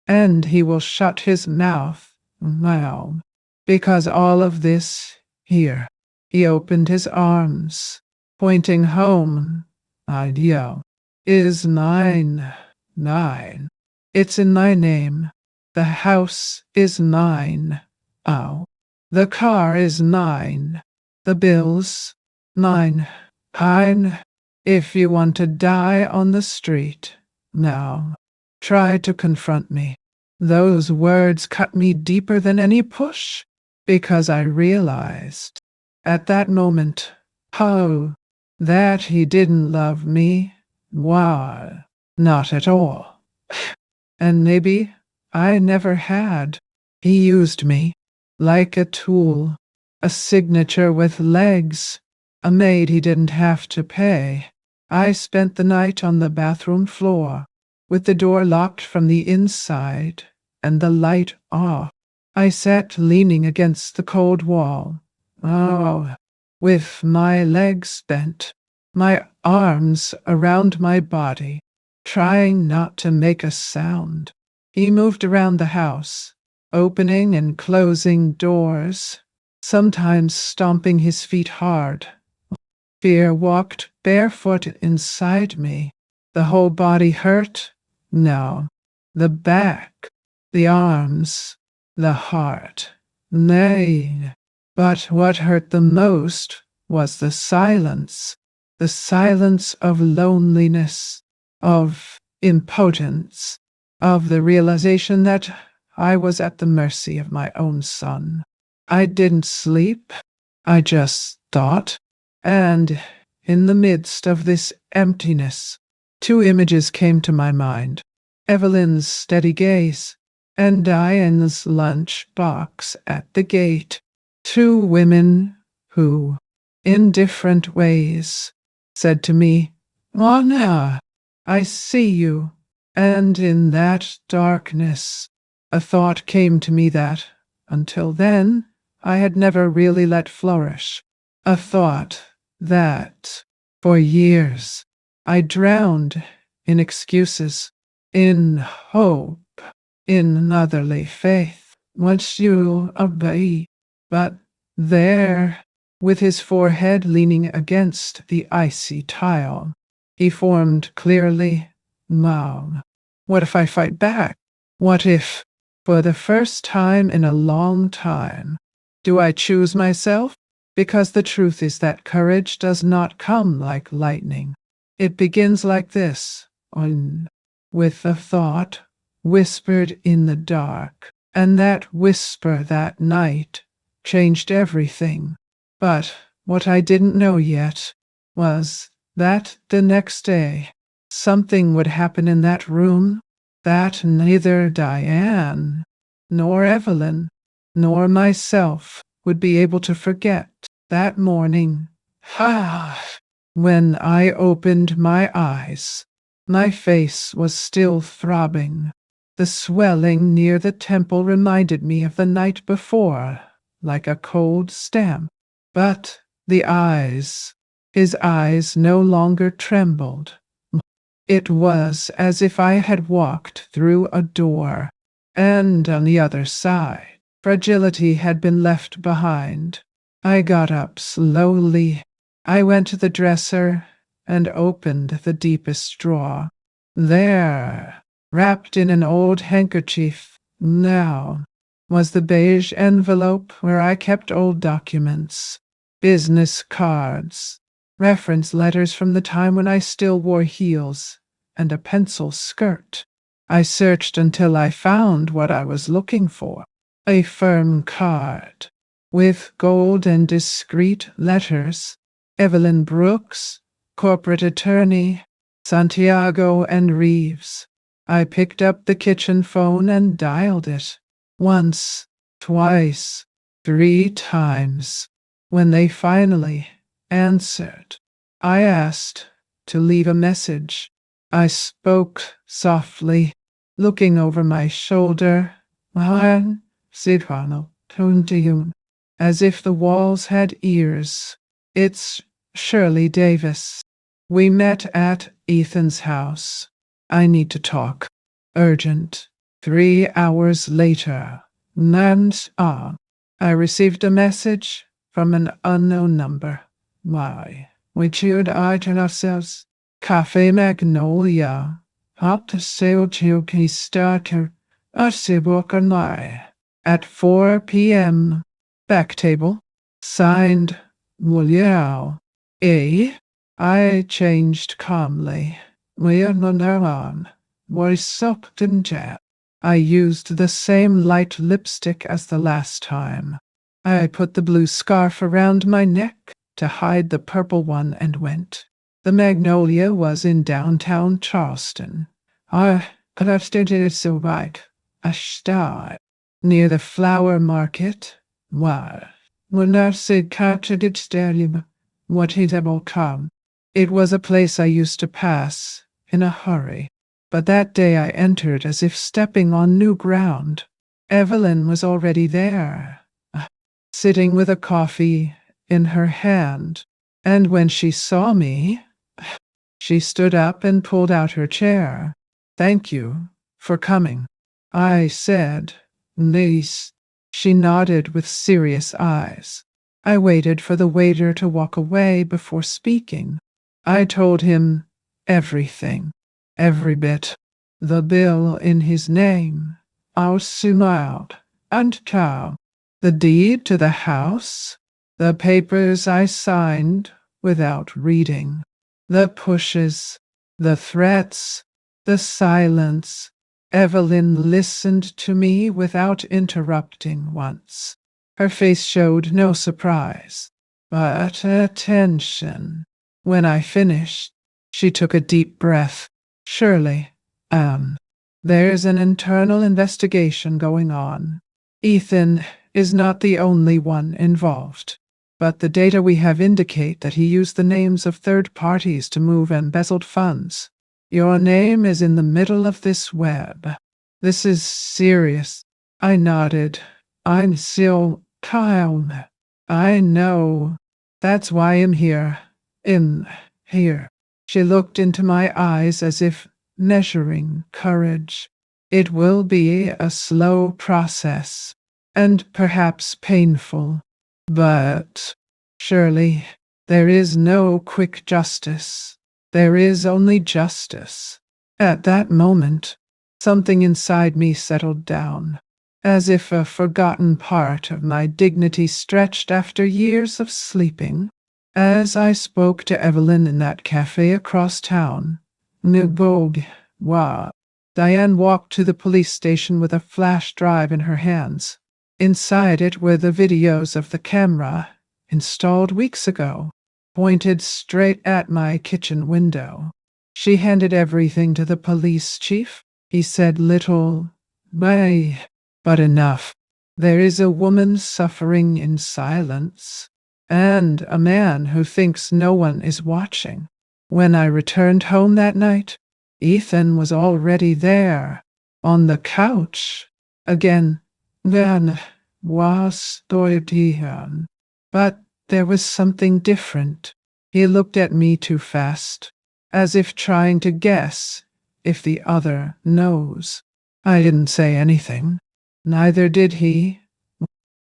[SPEAKER 1] And he will shut his mouth now, because all of this here. He opened his arms, pointing home. Idea is nine. It's in my name. The house is 9. Oh, the car is 9. The bills 9. If you want to die on the street, now, try to confront me. Those words cut me deeper than any push, because I realized at that moment, oh, that he didn't love me. Why, not at all. And maybe I never had. He used me like a tool, a signature with legs, a maid he didn't have to pay. I spent the night on the bathroom floor, with the door locked from the inside and the light off. I sat leaning against the cold wall, with my legs bent, my arms around my body, trying not to make a sound. He moved around the house, opening and closing doors, sometimes stomping his feet hard. Fear walked barefoot inside me. The whole body hurt. No, the back, the arms, the heart. Nay, but what hurt the most was the silence of loneliness, of impotence, of the realization that I was at the mercy of my own son. I didn't sleep, I just thought. And in the midst of this emptiness, 2 images came to my mind. Evelyn's steady gaze, and Diane's lunch box at the gate. 2 women who, in different ways, said to me, Mona, I see you. And in that darkness, a thought came to me that, until then, I had never really let flourish. A thought that, for years, I drowned in excuses, in hope, in motherly faith. Once you obey, but there, with his forehead leaning against the icy tile, he formed clearly, Mom, what if I fight back? What if, for the first time in a long time, do I choose myself? Because the truth is that courage does not come like lightning. It begins like this, with a thought whispered in the dark, and that whisper that night changed everything. But what I didn't know yet was that the next day something would happen in that room that neither Diane, nor Evelyn, nor myself would be able to forget. That morning, when I opened my eyes, my face was still throbbing. The swelling near the temple reminded me of the night before, like a cold stamp. But the eyes, his eyes no longer trembled. It was as if I had walked through a door, and on the other side, fragility had been left behind. I got up slowly. I went to the dresser and opened the deepest drawer. There, wrapped in an old handkerchief, now, was the beige envelope where I kept old documents, business cards, reference letters from the time when I still wore heels, and a pencil skirt. I searched until I found what I was looking for, a firm card with gold and discreet letters. Evelyn Brooks, corporate attorney, Santiago and Reeves. I picked up the kitchen phone and dialed it. Once, twice, 3 times. When they finally answered, I asked to leave a message. I spoke softly, looking over my shoulder. "Juan Sidhano, Tundiun," as if the walls had ears. "It's Shirley Davis. We met at Ethan's house. I need to talk. Urgent." 3 hours later, I received a message from an unknown number. Why? We cheered eyed ourselves. Cafe Magnolia. Hot to sail chilky starter. At 4 p.m. Back table. Signed, Muliao. I changed calmly. I used the same light lipstick as the last time. I put the blue scarf around my neck to hide the purple one and went. The Magnolia was in downtown Charleston. I started near the flower market. Why? When I said what he will come. It was a place I used to pass in a hurry, but that day I entered as if stepping on new ground. Evelyn was already there, sitting with a coffee in her hand, and when she saw me, she stood up and pulled out her chair. "Thank you for coming," I said. "Nice." She nodded with serious eyes. I waited for the waiter to walk away before speaking. I told him everything, every bit. The bill in his name, our smiled, and cow. The deed to the house, the papers I signed without reading, the pushes, the threats, the silence. Evelyn listened to me without interrupting once. Her face showed no surprise, but attention. When I finished, she took a deep breath. "Shirley, there's an internal investigation going on. Ethan is not the only one involved, but the data we have indicate that he used the names of third parties to move embezzled funds. Your name is in the middle of this web. This is serious." I nodded. "I'm still calm. I know. That's why I'm here. In here." She looked into my eyes as if measuring courage. "It will be a slow process, and perhaps painful. But, Shirley, there is no quick justice. There is only justice." At that moment, something inside me settled down, as if a forgotten part of my dignity stretched after years of sleeping. As I spoke to Evelyn in that cafe across town, Diane walked to the police station with a flash drive in her hands. Inside it were the videos of the camera, installed weeks ago, pointed straight at my kitchen window. She handed everything to the police chief. He said little, but enough. There is a woman suffering in silence, and a man who thinks no one is watching. When I returned home that night, Ethan was already there, on the couch. Again, then was Doydian. But there was something different. He looked at me too fast, as if trying to guess if the other knows. I didn't say anything. Neither did he.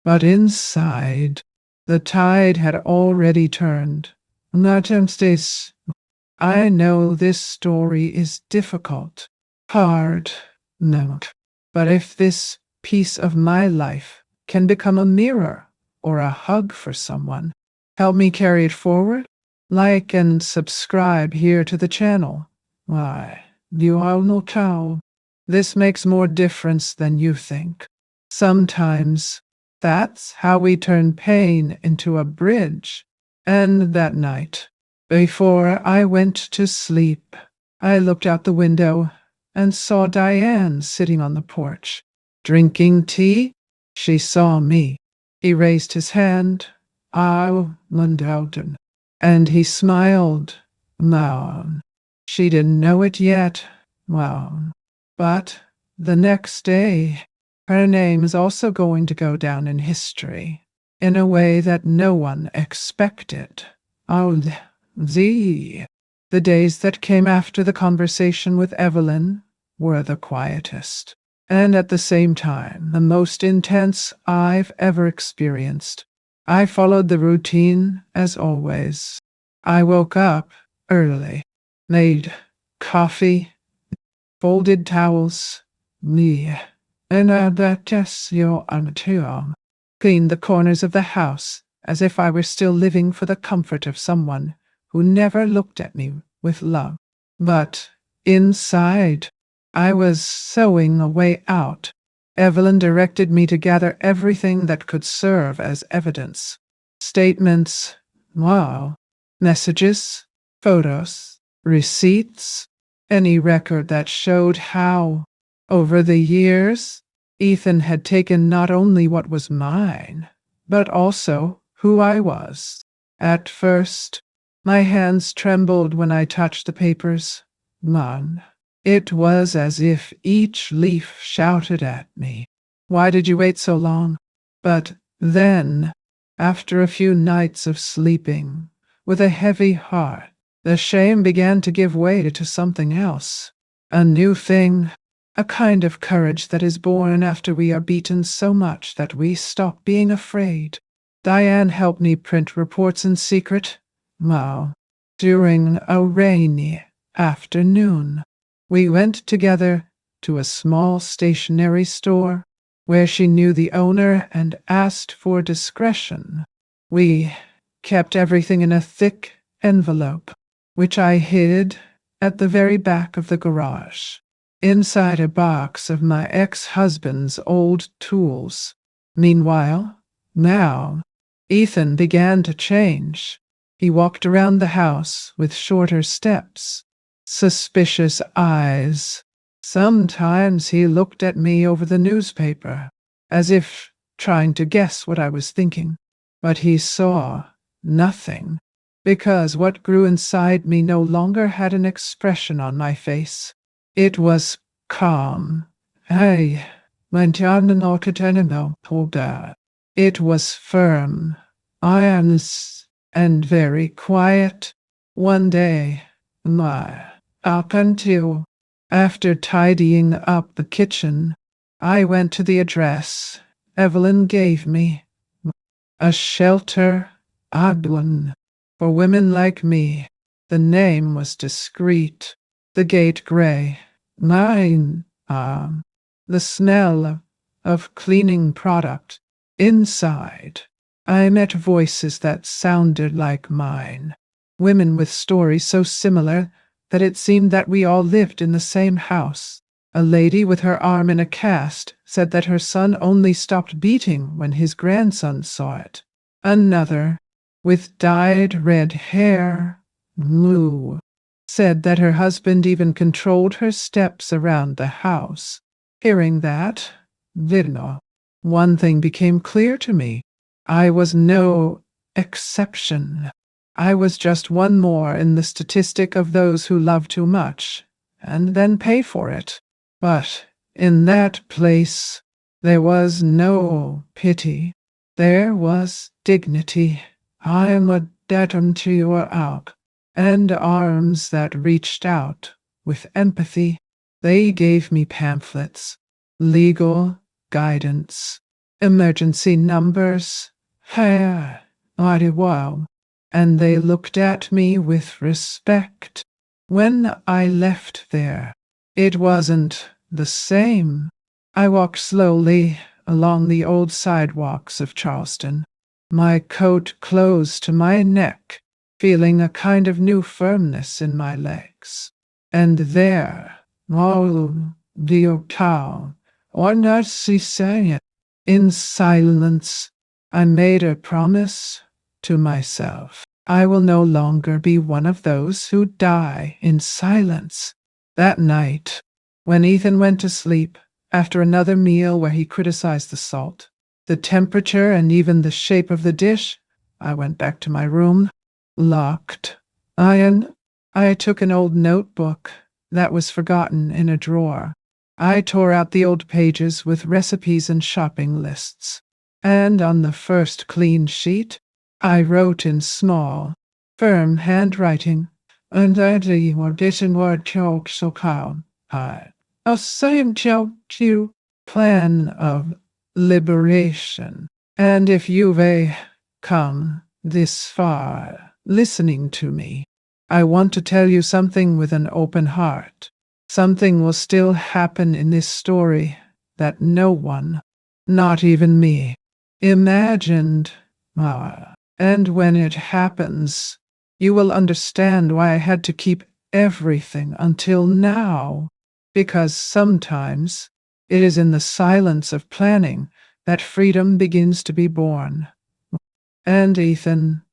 [SPEAKER 1] But inside, the tide had already turned. I know this story is difficult, hard, no. But if this piece of my life can become a mirror or a hug for someone, help me carry it forward. Like and subscribe here to the channel. Why, you all know how this makes more difference than you think. Sometimes that's how we turn pain into a bridge. And that night, before I went to sleep, I looked out the window and saw Diane sitting on the porch, drinking tea. She saw me. He raised his hand. "I'll Lundowden." And he smiled. No, she didn't know it yet. Well, but the next day, her name is also going to go down in history in a way that no one expected. Oh, the days that came after the conversation with Evelyn were the quietest, and at the same time, the most intense I've ever experienced. I followed the routine as always. I woke up early, made coffee, folded towels, me, and that yes, your amateur, cleaned the corners of the house as if I were still living for the comfort of someone who never looked at me with love. But inside, I was sewing a way out. Evelyn directed me to gather everything that could serve as evidence. Statements, wow, messages, photos, receipts, any record that showed how, over the years, Ethan had taken not only what was mine, but also who I was. At first, my hands trembled when I touched the papers. None. It was as if each leaf shouted at me, "Why did you wait so long?" But then, after a few nights of sleeping, with a heavy heart, the shame began to give way to something else. A new thing, a kind of courage that is born after we are beaten so much that we stop being afraid. Diane helped me print reports in secret. Now, during a rainy afternoon, we went together to a small stationery store where she knew the owner and asked for discretion. We kept everything in a thick envelope, which I hid at the very back of the garage, inside a box of my ex-husband's old tools. Meanwhile, now, Ethan began to change. He walked around the house with shorter steps, suspicious eyes. Sometimes he looked at me over the newspaper, as if trying to guess what I was thinking. But he saw nothing, because what grew inside me no longer had an expression on my face. It was calm. It was firm, honest, and very quiet. One day, up until after tidying up the kitchen, I went to the address Evelyn gave me. A shelter, odd one, for women like me. The name was discreet, the gate gray. Mine, the smell of cleaning product. Inside, I met voices that sounded like mine. Women with stories so similar that it seemed that we all lived in the same house. A lady with her arm in a cast said that her son only stopped beating when his grandson saw it. Another, with dyed red hair, Lou, said that her husband even controlled her steps around the house. Hearing that, one thing became clear to me. I was no exception. I was just one more in the statistic of those who love too much and then pay for it. But in that place, there was no pity. There was dignity. I am a datum to your ark, and arms that reached out with empathy. They gave me pamphlets, legal guidance, emergency numbers. Wow. and they looked at me with respect. When I left there, it wasn't the same. I walked slowly along the old sidewalks of Charleston, my coat close to my neck, feeling a kind of new firmness in my legs. And there, all the town, or not she saying it, in silence, I made a promise to myself. I will no longer be one of those who die in silence. That night, when Ethan went to sleep, after another meal where he criticized the salt, the temperature, and even the shape of the dish, I went back to my room, locked. I took an old notebook that was forgotten in a drawer. I tore out the old pages with recipes and shopping lists, and on the first clean sheet, I wrote in small, firm handwriting, and I didn't want to so calm. A same to plan of liberation. And if you've come this far listening to me, I want to tell you something with an open heart. Something will still happen in this story that no one, not even me, imagined. And when it happens, you will understand why I had to keep everything until now. Because sometimes it is in the silence of planning that freedom begins to be born. And Ethan,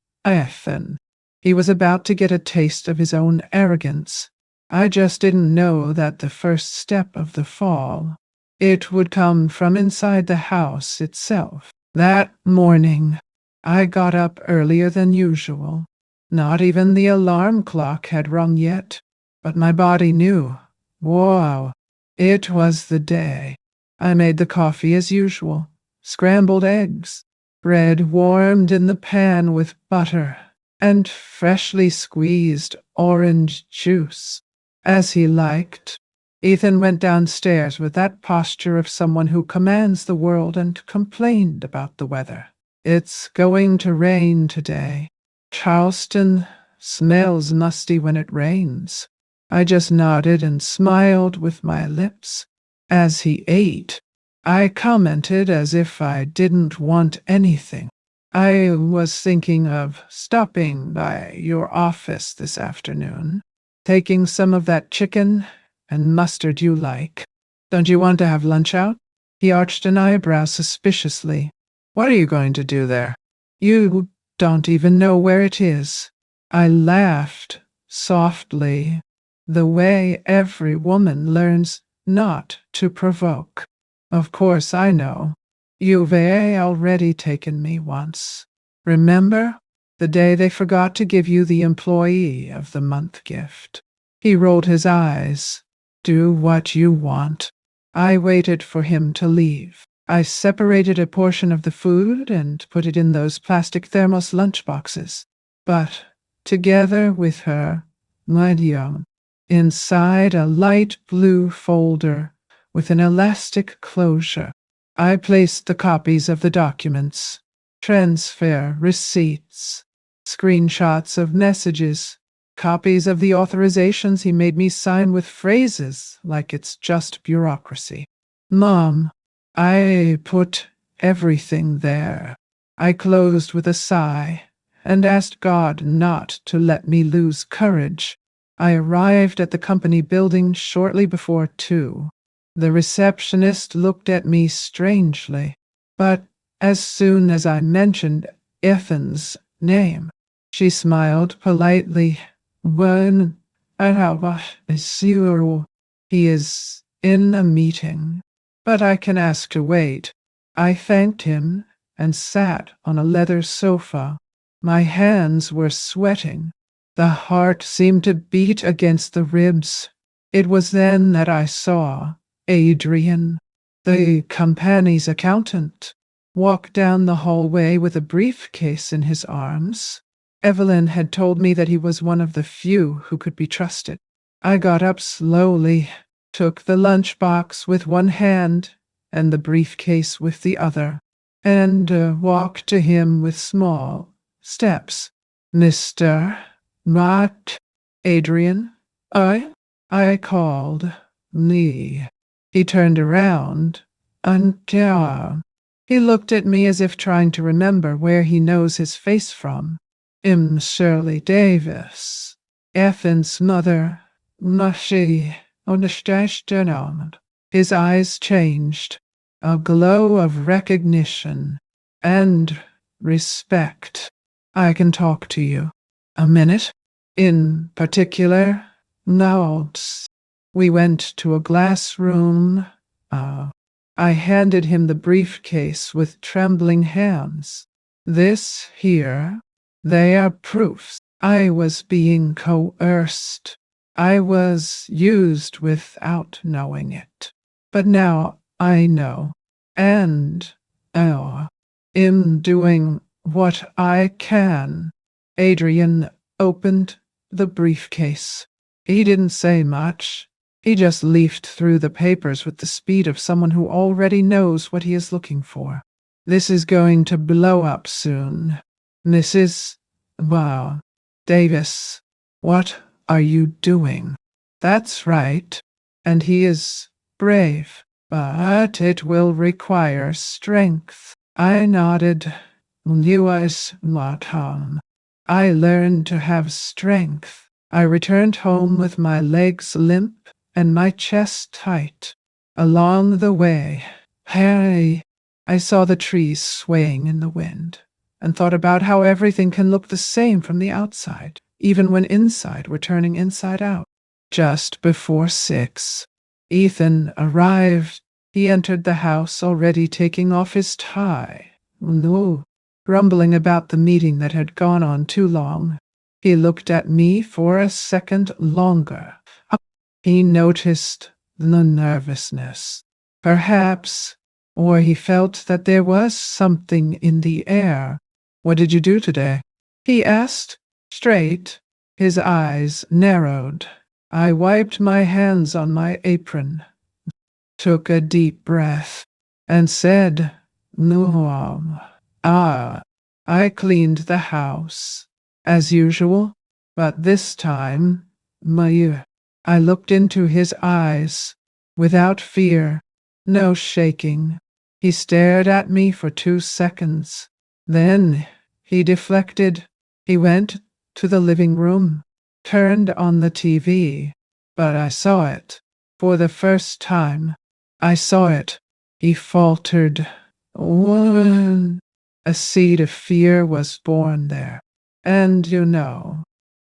[SPEAKER 1] he was about to get a taste of his own arrogance. I just didn't know that the first step of the fall, it would come from inside the house itself. That morning, I got up earlier than usual. Not even the alarm clock had rung yet, but my body knew. Wow, it was the day. I made the coffee as usual, scrambled eggs, bread warmed in the pan with butter, and freshly squeezed orange juice. As he liked, Ethan went downstairs with that posture of someone who commands the world and complained about the weather. It's going to rain today. Charleston smells musty when it rains. I just nodded and smiled with my lips. As he ate, I commented as if I didn't want anything. I was thinking of stopping by your office this afternoon, taking some of that chicken and mustard you like. Don't you want to have lunch out? He arched an eyebrow suspiciously. What are you going to do there? You don't even know where it is. I laughed softly, the way every woman learns not to provoke. Of course I know. You've already taken me once. Remember? The day they forgot to give you the Employee of the Month gift. He rolled his eyes. Do what you want. I waited for him to leave. I separated a portion of the food and put it in those plastic thermos lunchboxes. But together with her, medium, inside a light blue folder with an elastic closure, I placed the copies of the documents, transfer receipts, screenshots of messages, copies of the authorizations he made me sign with phrases like it's just bureaucracy. Mom, I put everything there. I closed with a sigh and asked God not to let me lose courage. I arrived at the company building shortly before 2. The receptionist looked at me strangely, but as soon as I mentioned Ethan's name, she smiled politely. When I have a zero, he is in a meeting, but I can ask to wait. I thanked him and sat on a leather sofa. My hands were sweating. The heart seemed to beat against the ribs. It was then that I saw Adrian, the company's accountant, walk down the hallway with a briefcase in his arms. Evelyn had told me that he was one of the few who could be trusted. I got up slowly, took the lunchbox with one hand and the briefcase with the other, and walked to him with small steps. Mr. Not Adrian. I called Lee. He turned around and he looked at me as if trying to remember where he knows his face from. Shirley Davis. Ethan's mother. She understand. His eyes changed. A glow of recognition and respect. I can talk to you. A minute? In particular? Notes. We went to a glass room. I handed him the briefcase with trembling hands. This here, they are proofs. I was being coerced. I was used without knowing it. But now I know. And, am doing what I can. Adrian opened the briefcase. He didn't say much. He just leafed through the papers with the speed of someone who already knows what he is looking for. This is going to blow up soon. Mrs. Davis, what are you doing? That's right. And he is brave, but it will require strength. I nodded. You is not home. I learned to have strength. I returned home with my legs limp and my chest tight. Along the way, I saw the trees swaying in the wind and thought about how everything can look the same from the outside, even when inside we're turning inside out. Just before 6, Ethan arrived. He entered the house already taking off his tie. No, grumbling about the meeting that had gone on too long. He looked at me for a second longer. He noticed the nervousness. Perhaps, or he felt that there was something in the air. What did you do today? He asked, straight. His eyes narrowed. I wiped my hands on my apron, took a deep breath, and said, No. I cleaned the house, as usual, but this time, I looked into his eyes, without fear, no shaking. He stared at me for 2 seconds. Then he deflected. He went to the living room, turned on the TV, but I saw it. For the first time, I saw it. He faltered. A seed of fear was born there. And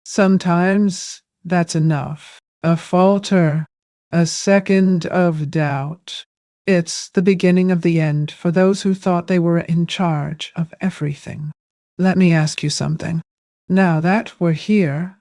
[SPEAKER 1] sometimes that's enough. A falter, a second of doubt. It's the beginning of the end for those who thought they were in charge of everything. Let me ask you something. Now that we're here,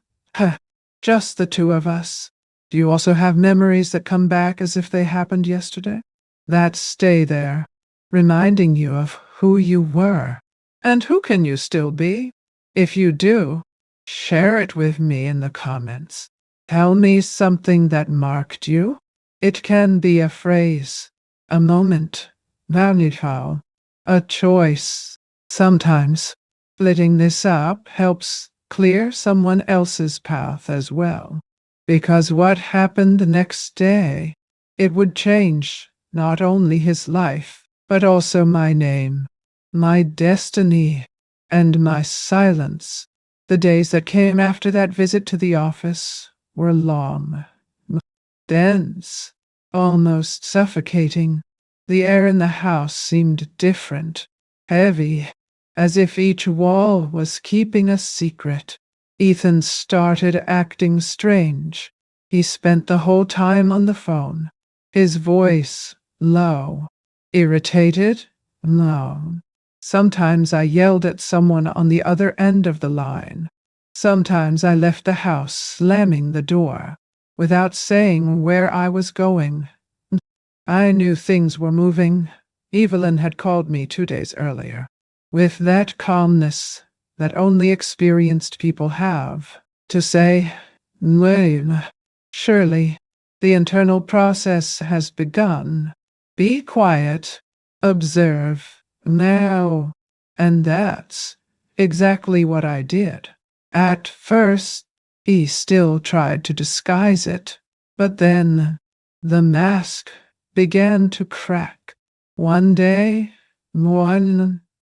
[SPEAKER 1] just the two of us, do you also have memories that come back as if they happened yesterday? That stay there, reminding you of who you were. And who can you still be? If you do, share it with me in the comments. Tell me something that marked you. It can be a phrase, a moment, a choice. Sometimes, splitting this up helps clear someone else's path as well. Because what happened the next day, it would change not only his life, but also my name, my destiny, and my silence. The days that came after that visit to the office were long, dense, almost suffocating. The air in the house seemed different, heavy, as if each wall was keeping a secret. Ethan started acting strange. He spent the whole time on the phone, his voice low, irritated, low. Sometimes I yelled at someone on the other end of the line. Sometimes I left the house slamming the door, without saying where I was going. I knew things were moving. Evelyn had called me 2 days earlier, with that calmness that only experienced people have, to say, Shirley, the internal process has begun. Be quiet, observe, now. And that's exactly what I did. At first, he still tried to disguise it, but then the mask began to crack. One day,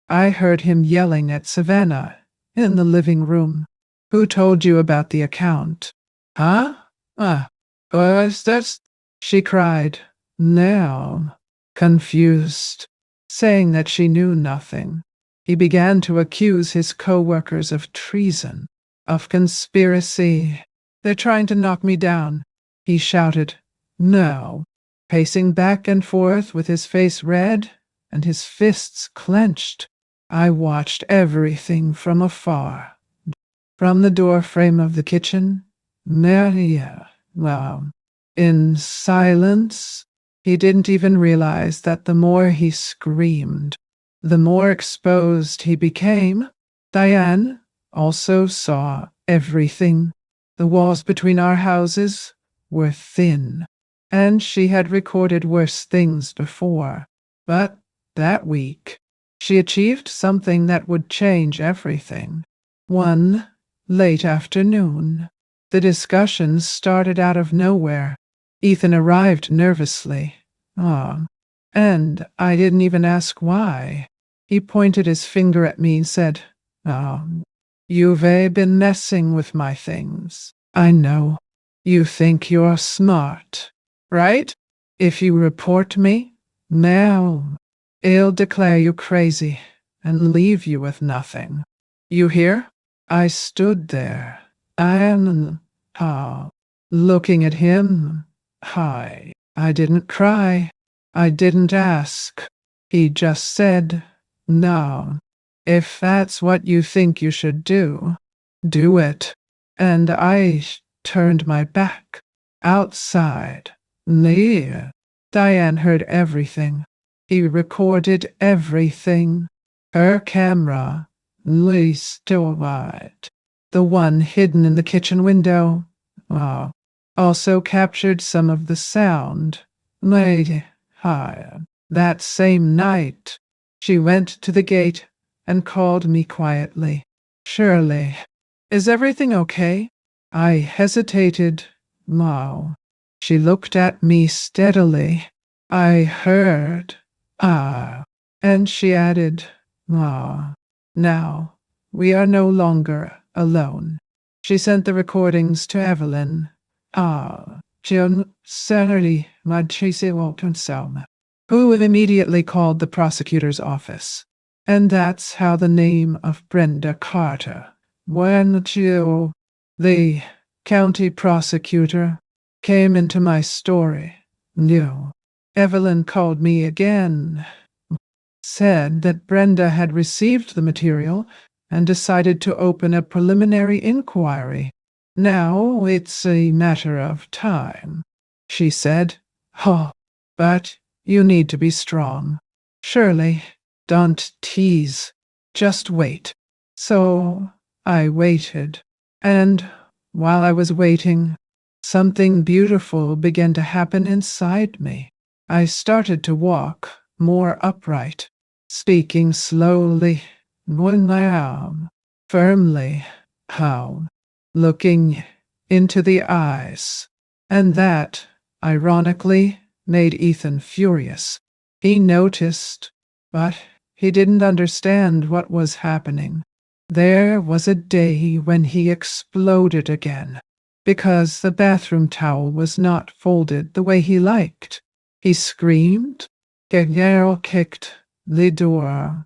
[SPEAKER 1] I heard him yelling at Savannah in the living room. Who told you about the account? Huh? Was that? She cried, now confused, saying that she knew nothing. He began to accuse his co-workers of treason, of conspiracy. They're trying to knock me down, he shouted. No, pacing back and forth with his face red and his fists clenched. I watched everything from afar. From the door frame of the kitchen, Maria, well, in silence, he didn't even realize that the more he screamed, the more exposed he became. Diane also saw everything. The walls between our houses were thin, and she had recorded worse things before. But that week, she achieved something that would change everything. One late afternoon, the discussions started out of nowhere. Ethan arrived nervously. And I didn't even ask why. He pointed his finger at me and said, you've been messing with my things. I know. You think you're smart, right? If you report me, now, I'll declare you crazy and leave you with nothing. You hear? I stood there, and, looking at him. I didn't cry. I didn't ask. He just said, no. If that's what you think you should do, do it. And I turned my back. Outside. Near. Diane heard everything. He recorded everything. Her camera, still wide, the one hidden in the kitchen window, also captured some of the sound. That same night, she went to the gate and called me quietly. Shirley, is everything okay? I hesitated. No. She looked at me steadily. I heard. And she added, now, we are no longer alone. She sent the recordings to Evelyn. Who immediately called the prosecutor's office. And that's how the name of Brenda Carter, the county prosecutor, came into my story. No. Evelyn called me again, said that Brenda had received the material and decided to open a preliminary inquiry. Now it's a matter of time, she said. But you need to be strong. Shirley, don't tease. Just wait. So I waited, and while I was waiting, something beautiful began to happen inside me. I started to walk more upright, speaking slowly, firmly, looking into the eyes. And that, ironically, made Ethan furious. He noticed, but he didn't understand what was happening. There was a day when he exploded again, because the bathroom towel was not folded the way he liked. He screamed. Guerrero kicked the door.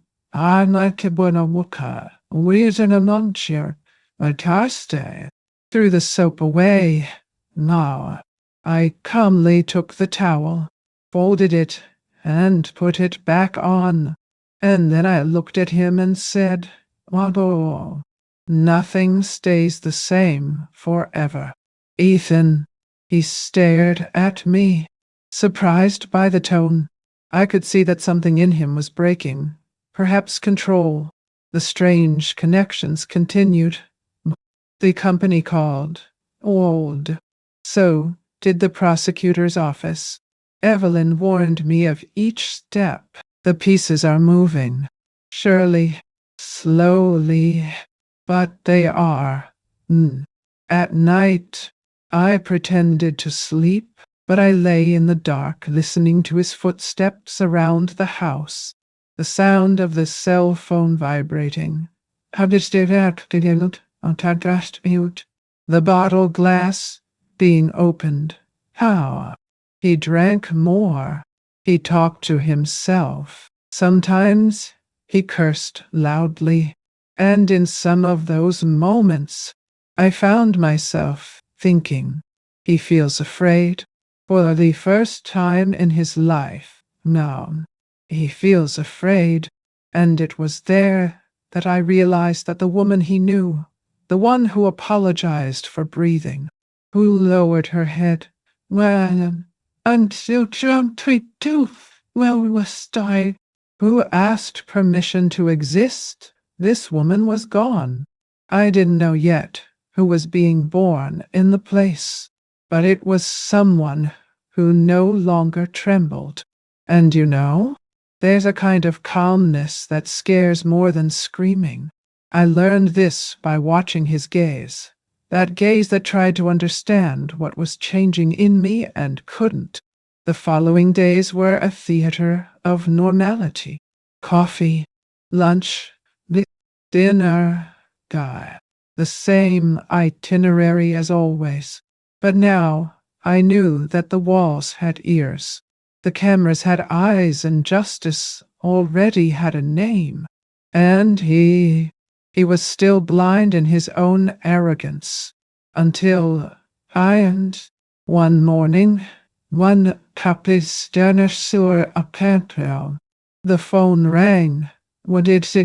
[SPEAKER 1] Threw the soap away. Now, I calmly took the towel, folded it, and put it back on. And then I looked at him and said, nothing stays the same forever. Ethan, he stared at me, surprised by the tone. I could see that something in him was breaking, perhaps control. The strange connections continued. The company called. So did the prosecutor's office. Evelyn warned me of each step. The pieces are moving. Shirley, slowly. but they are. Mm. At night, I pretended to sleep, but I lay in the dark listening to his footsteps around the house, the sound of the cell phone vibrating. The bottle glass being opened. How? He drank more. He talked to himself. Sometimes he cursed loudly, and in some of those moments, I found myself thinking, he feels afraid for the first time in his life. No, he feels afraid, and it was there that I realized that the woman he knew, the one who apologized for breathing, who lowered her head, well, until jumped to, well, was died, who asked permission to exist, this woman was gone. I didn't know yet who was being born in the place, but it was someone who no longer trembled. And there's a kind of calmness that scares more than screaming. I learned this by watching his gaze, that gaze that tried to understand what was changing in me and couldn't. The following days were a theater of normality. Coffee, lunch, dinner, guy. The same itinerary as always. But now I knew that the walls had ears. The cameras had eyes, and justice already had a name. And he was still blind in his own arrogance. Until one morning, one capistaner sur a pantel. The phone rang. What did it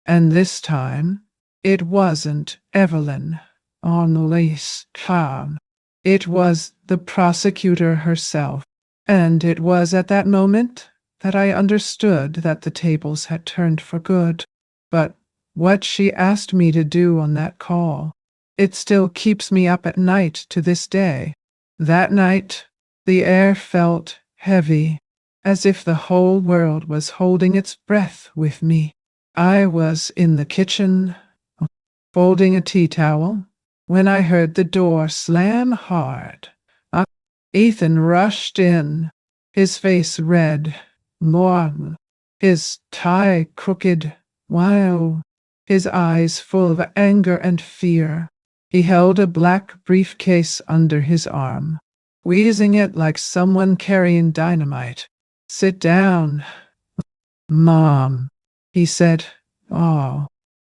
[SPEAKER 1] and this time, it wasn't Evelyn, Annalise Kahn. It was the prosecutor herself. And it was at that moment that I understood that the tables had turned for good. But what she asked me to do on that call, it still keeps me up at night to this day. That night, the air felt heavy, as if the whole world was holding its breath with me. I was in the kitchen, folding a tea towel, when I heard the door slam hard. Ethan rushed in, his face red, long, his tie crooked, while his eyes full of anger and fear. He held a black briefcase under his arm, wheezing it like someone carrying dynamite. Sit down, Mom, he said,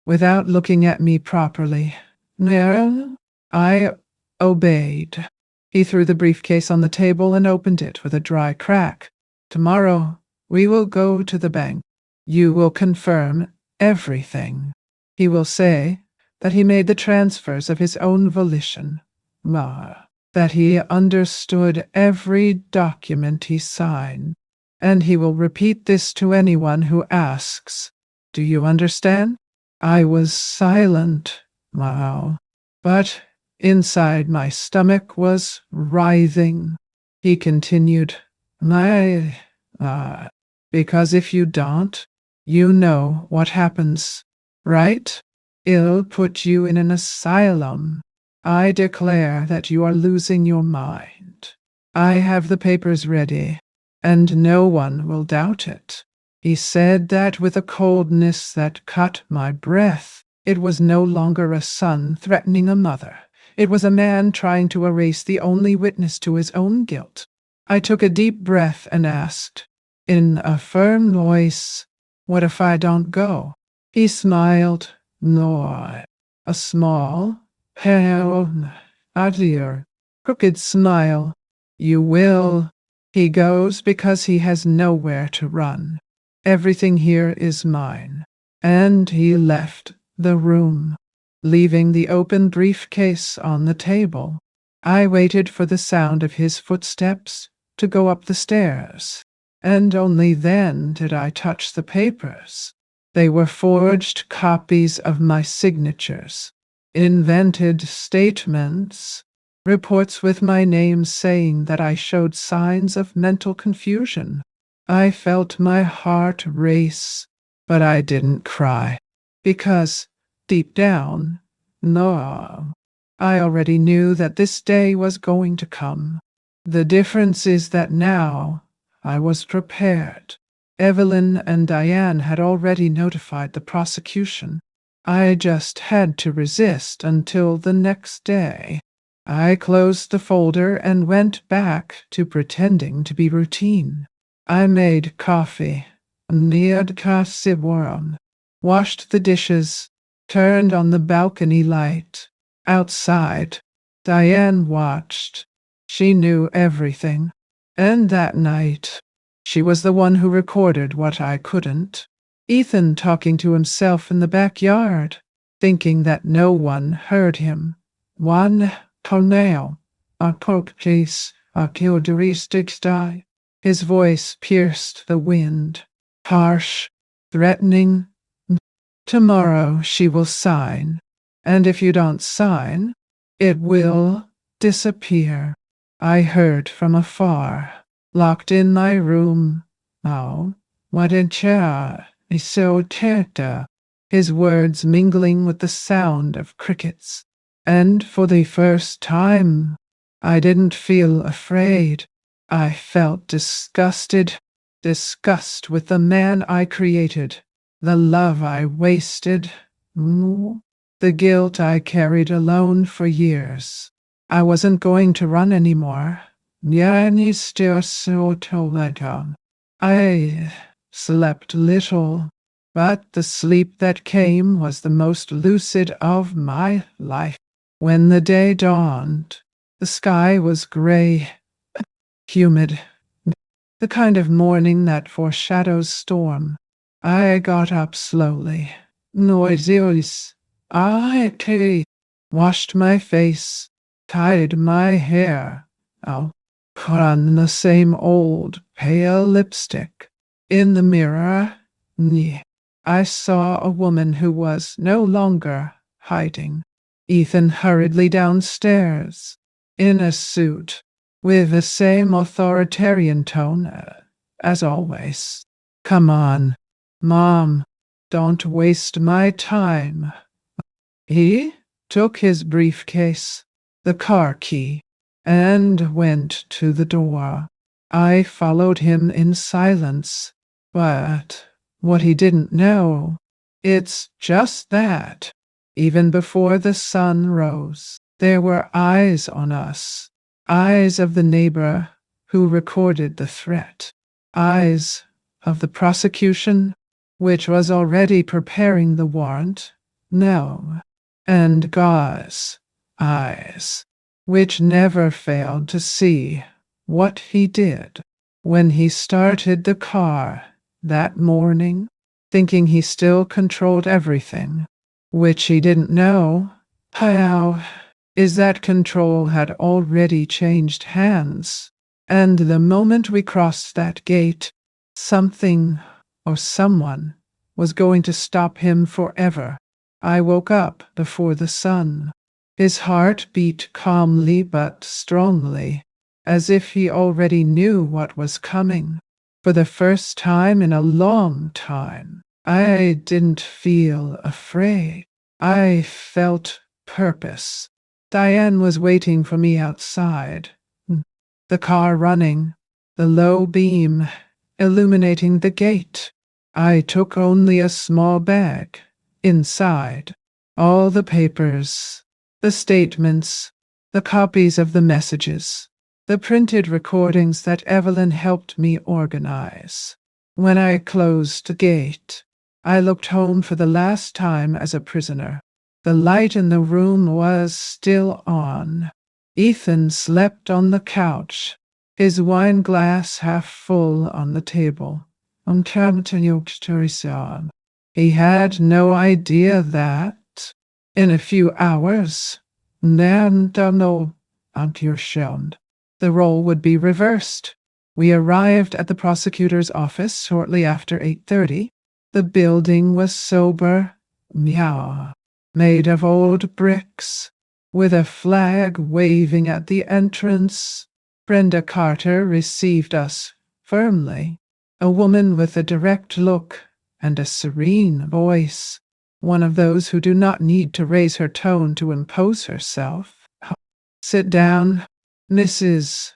[SPEAKER 1] without looking at me properly. No, I obeyed. He threw the briefcase on the table and opened it with a dry crack. Tomorrow, we will go to the bank. You will confirm everything. He will say that he made the transfers of his own volition. That he understood every document he signed. And he will repeat this to anyone who asks. Do you understand? I was silent. But inside my stomach was writhing. He continued, because if you don't, you know what happens, right? It'll put you in an asylum. I declare that you are losing your mind. I have the papers ready, and no one will doubt it. He said that with a coldness that cut my breath. It was no longer a son threatening a mother. It was a man trying to erase the only witness to his own guilt. I took a deep breath and asked, in a firm voice, what if I don't go? He smiled. No, a small, pale, dear, crooked smile. You will. He goes because he has nowhere to run. Everything here is mine. And he left the room, leaving the open briefcase on the table. I waited for the sound of his footsteps to go up the stairs, and only then did I touch the papers. They were forged copies of my signatures, invented statements, reports with my name saying that I showed signs of mental confusion. I felt my heart race. But I didn't cry. Because, deep down, no, I already knew that this day was going to come. The difference is that now I was prepared. Evelyn and Diane had already notified the prosecution. I just had to resist until the next day. I closed the folder and went back to pretending to be routine. I made coffee, neared Kasiburan, washed the dishes, turned on the balcony light. Outside, Diane watched. She knew everything. And that night, she was the one who recorded what I couldn't. Ethan talking to himself in the backyard, thinking that no one heard him. One toenail, a pork piece, a characteristic die. His voice pierced the wind, harsh, threatening. Tomorrow she will sign, and if you don't sign, it will disappear. I heard from afar, locked in my room. Oh, what a chair is so tender. His words mingling with the sound of crickets. And for the first time, I didn't feel afraid. I felt disgusted. Disgust with the man I created, the love I wasted, the guilt I carried alone for years. I wasn't going to run anymore. I slept little, but the sleep that came was the most lucid of my life. When the day dawned, the sky was gray, humid, the kind of morning that foreshadows storm. I got up slowly, noiseless. I washed my face, tied my hair. Oh, put on the same old pale lipstick. In the mirror, I saw a woman who was no longer hiding. Ethan hurriedly downstairs, in a suit, with the same authoritarian tone as always. Come on, Mom, don't waste my time. He took his briefcase, the car key, and went to the door. I followed him in silence, but what he didn't know, it's just that. Even before the sun rose, there were eyes on us, eyes of the neighbor who recorded the threat, eyes of the prosecution, which was already preparing the warrant, no, and God's eyes, which never failed to see what he did when he started the car that morning, thinking he still controlled everything, which he didn't know. How is that control had already changed hands, and the moment we crossed that gate, something or someone was going to stop him forever. I woke up before the sun. His heart beat calmly but strongly, as if he already knew what was coming. For the first time in a long time, I didn't feel afraid. I felt purpose. Diane was waiting for me outside, the car running, the low beam illuminating the gate. I took only a small bag. Inside, all the papers, the statements, the copies of the messages, the printed recordings that Evelyn helped me organize. When I closed the gate, I looked home for the last time as a prisoner. The light in the room was still on. Ethan slept on the couch, his wine glass half full on the table. He had no idea that, in a few hours, the role would be reversed. We arrived at the prosecutor's office shortly after 8:30. The building was sober, made of old bricks, with a flag waving at the entrance. Brenda Carter received us firmly, a woman with a direct look and a serene voice, one of those who do not need to raise her tone to impose herself. "Sit down, Mrs.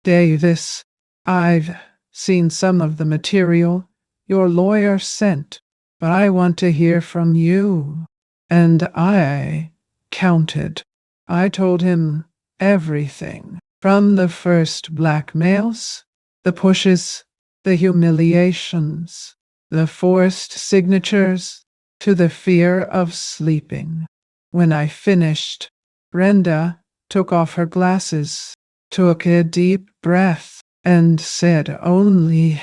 [SPEAKER 1] Davis. I've seen some of the material your lawyer sent, but I want to hear from you." And I counted. I told him everything, from the first blackmails, the pushes, the humiliations, the forced signatures, to the fear of sleeping. When I finished, Brenda took off her glasses, took a deep breath, and said only,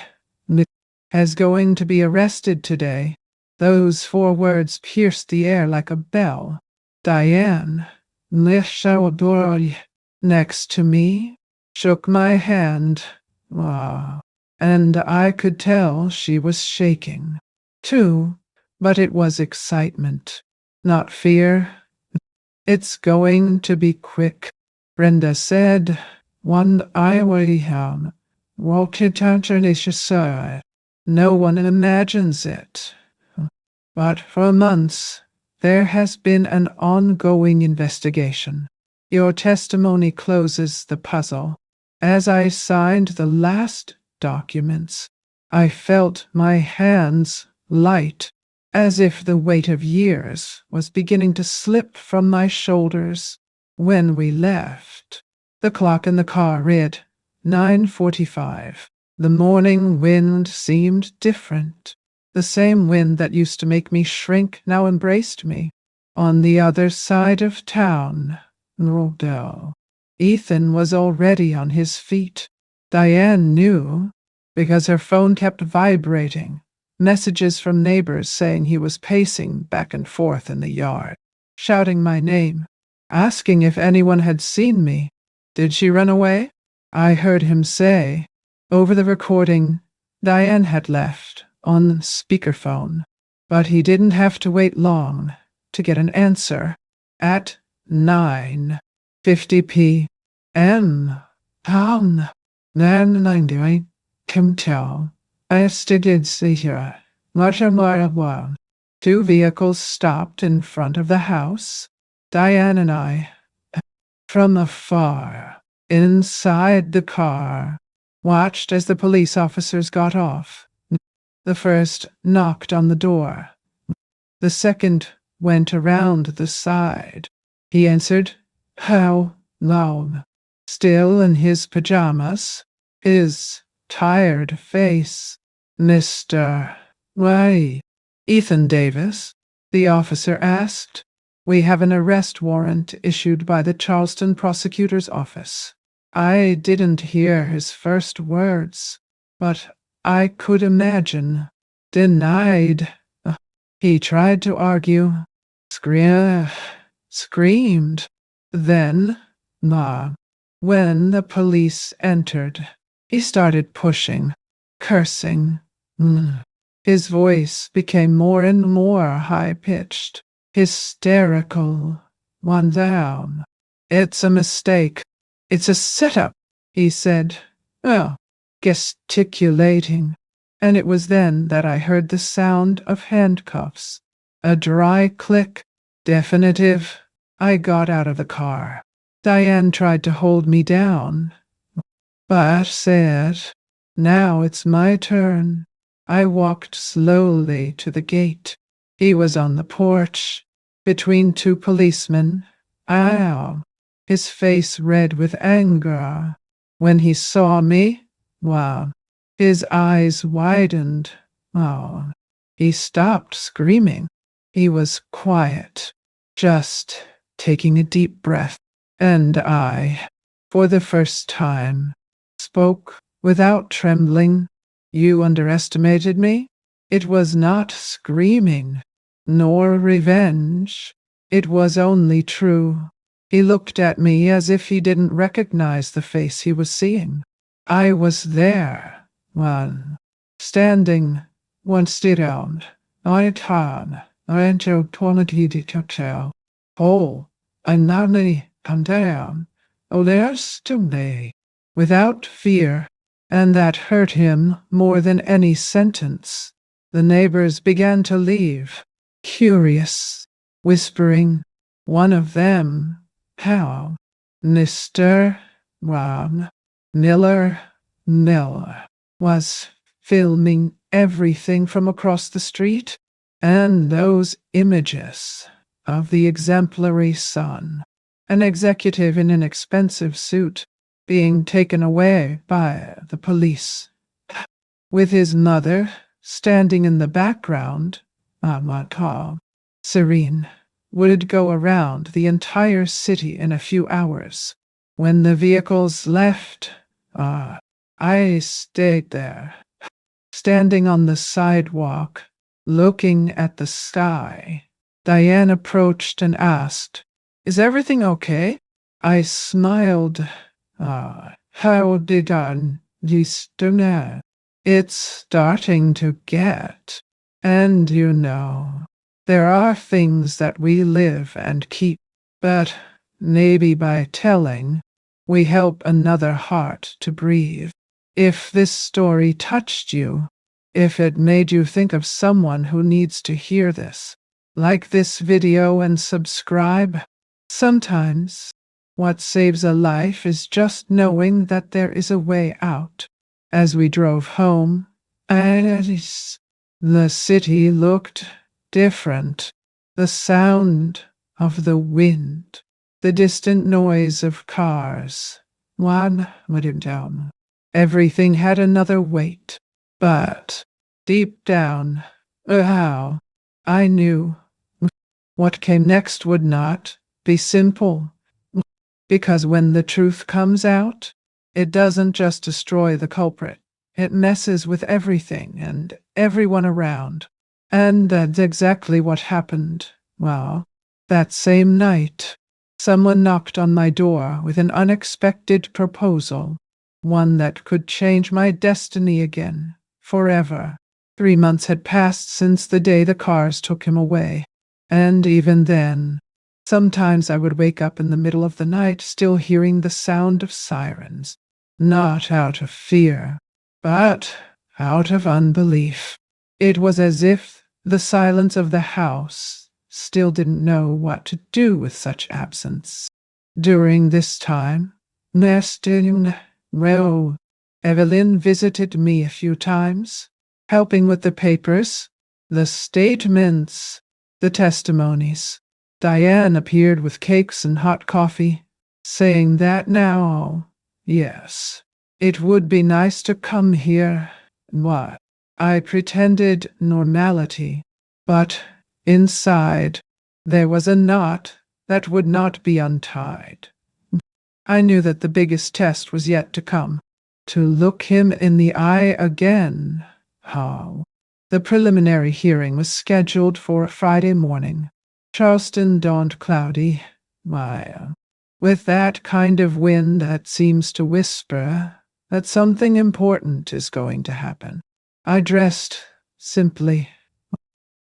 [SPEAKER 1] "Is going to be arrested today." Those 4 words pierced the air like a bell. Diane, next to me, shook my hand. And I could tell she was shaking, too, but it was excitement, not fear. "It's going to be quick," Brenda said. "One I will have. No one imagines it. But for months, there has been an ongoing investigation. Your testimony closes the puzzle." As I signed the last documents, I felt my hands light, as if the weight of years was beginning to slip from my shoulders. When we left, the clock in the car read 9:45. The morning wind seemed different. The same wind that used to make me shrink now embraced me. On the other side of town, Ethan was already on his feet. Diane knew, because her phone kept vibrating, messages from neighbors saying he was pacing back and forth in the yard, shouting my name, asking if anyone had seen me. "Did she run away?" I heard him say. Over the recording, Diane had left on speakerphone, but he didn't have to wait long to get an answer. At 9:50 p.m. Town. Then 98 Kim tell. I did see her. Much of one. 2 vehicles stopped in front of the house. Diane and I, from afar, inside the car, watched as the police officers got off. The first knocked on the door. The second went around the side. He answered, "How long?" Still in his pajamas, his tired face. "Mr. Why?" "Ethan Davis?" the officer asked. "We have an arrest warrant issued by the Charleston prosecutor's office." I didn't hear his first words, but I could imagine. "Denied." He tried to argue, screamed. Then, when the police entered, he started pushing, cursing. His voice became more and more high-pitched, hysterical. "One down. It's a mistake. It's a setup," he said, gesticulating. And it was then that I heard the sound of handcuffs. A dry click. Definitive. I got out of the car. Diane tried to hold me down, but said, "Now it's my turn." I walked slowly to the gate. He was on the porch, between 2 policemen. His face red with anger. When he saw me, his eyes widened. He stopped screaming. He was quiet, just taking a deep breath. And I, for the first time, spoke without trembling. "You underestimated me." It was not screaming, nor revenge. It was only true. He looked at me as if he didn't recognize the face he was seeing. I was there, standing, stood down. I turned, into quality detail. "Oh, and now they come down. Oh, there's to me." Without fear, and that hurt him more than any sentence. The neighbors began to leave, curious, whispering. One of them, how, Mr. Ron Miller, was filming everything from across the street, and those images of the exemplary son, an executive in an expensive suit, being taken away by the police, with his mother standing in the background, calm, serene, would go around the entire city in a few hours. When the vehicles left, I stayed there, standing on the sidewalk, looking at the sky. Diane approached and asked, "Is everything okay?" I smiled. How did you know? It's starting to get. And there are things that we live and keep, but maybe by telling, we help another heart to breathe. If this story touched you, if it made you think of someone who needs to hear this, like this video and subscribe. Sometimes, what saves a life is just knowing that there is a way out. As we drove home, the city looked different. The sound of the wind, the distant noise of cars. Everything had another weight. But deep down, I knew what came next would not be simple. Because when the truth comes out, it doesn't just destroy the culprit. It messes with everything and everyone around. And that's exactly what happened. Well, that same night, someone knocked on my door with an unexpected proposal, one that could change my destiny again, forever. 3 months had passed since the day the cars took him away. And even then, sometimes I would wake up in the middle of the night still hearing the sound of sirens, not out of fear, but out of unbelief. It was as if the silence of the house still didn't know what to do with such absence. During this time, Evelyn visited me a few times, helping with the papers, the statements, the testimonies. Diane appeared with cakes and hot coffee, saying that now, yes, it would be nice to come here. What? I pretended normality, but inside there was a knot that would not be untied. I knew that the biggest test was yet to come, to look him in the eye again. How? The preliminary hearing was scheduled for Friday morning. Charleston dawned cloudy, with that kind of wind that seems to whisper that something important is going to happen. I dressed simply,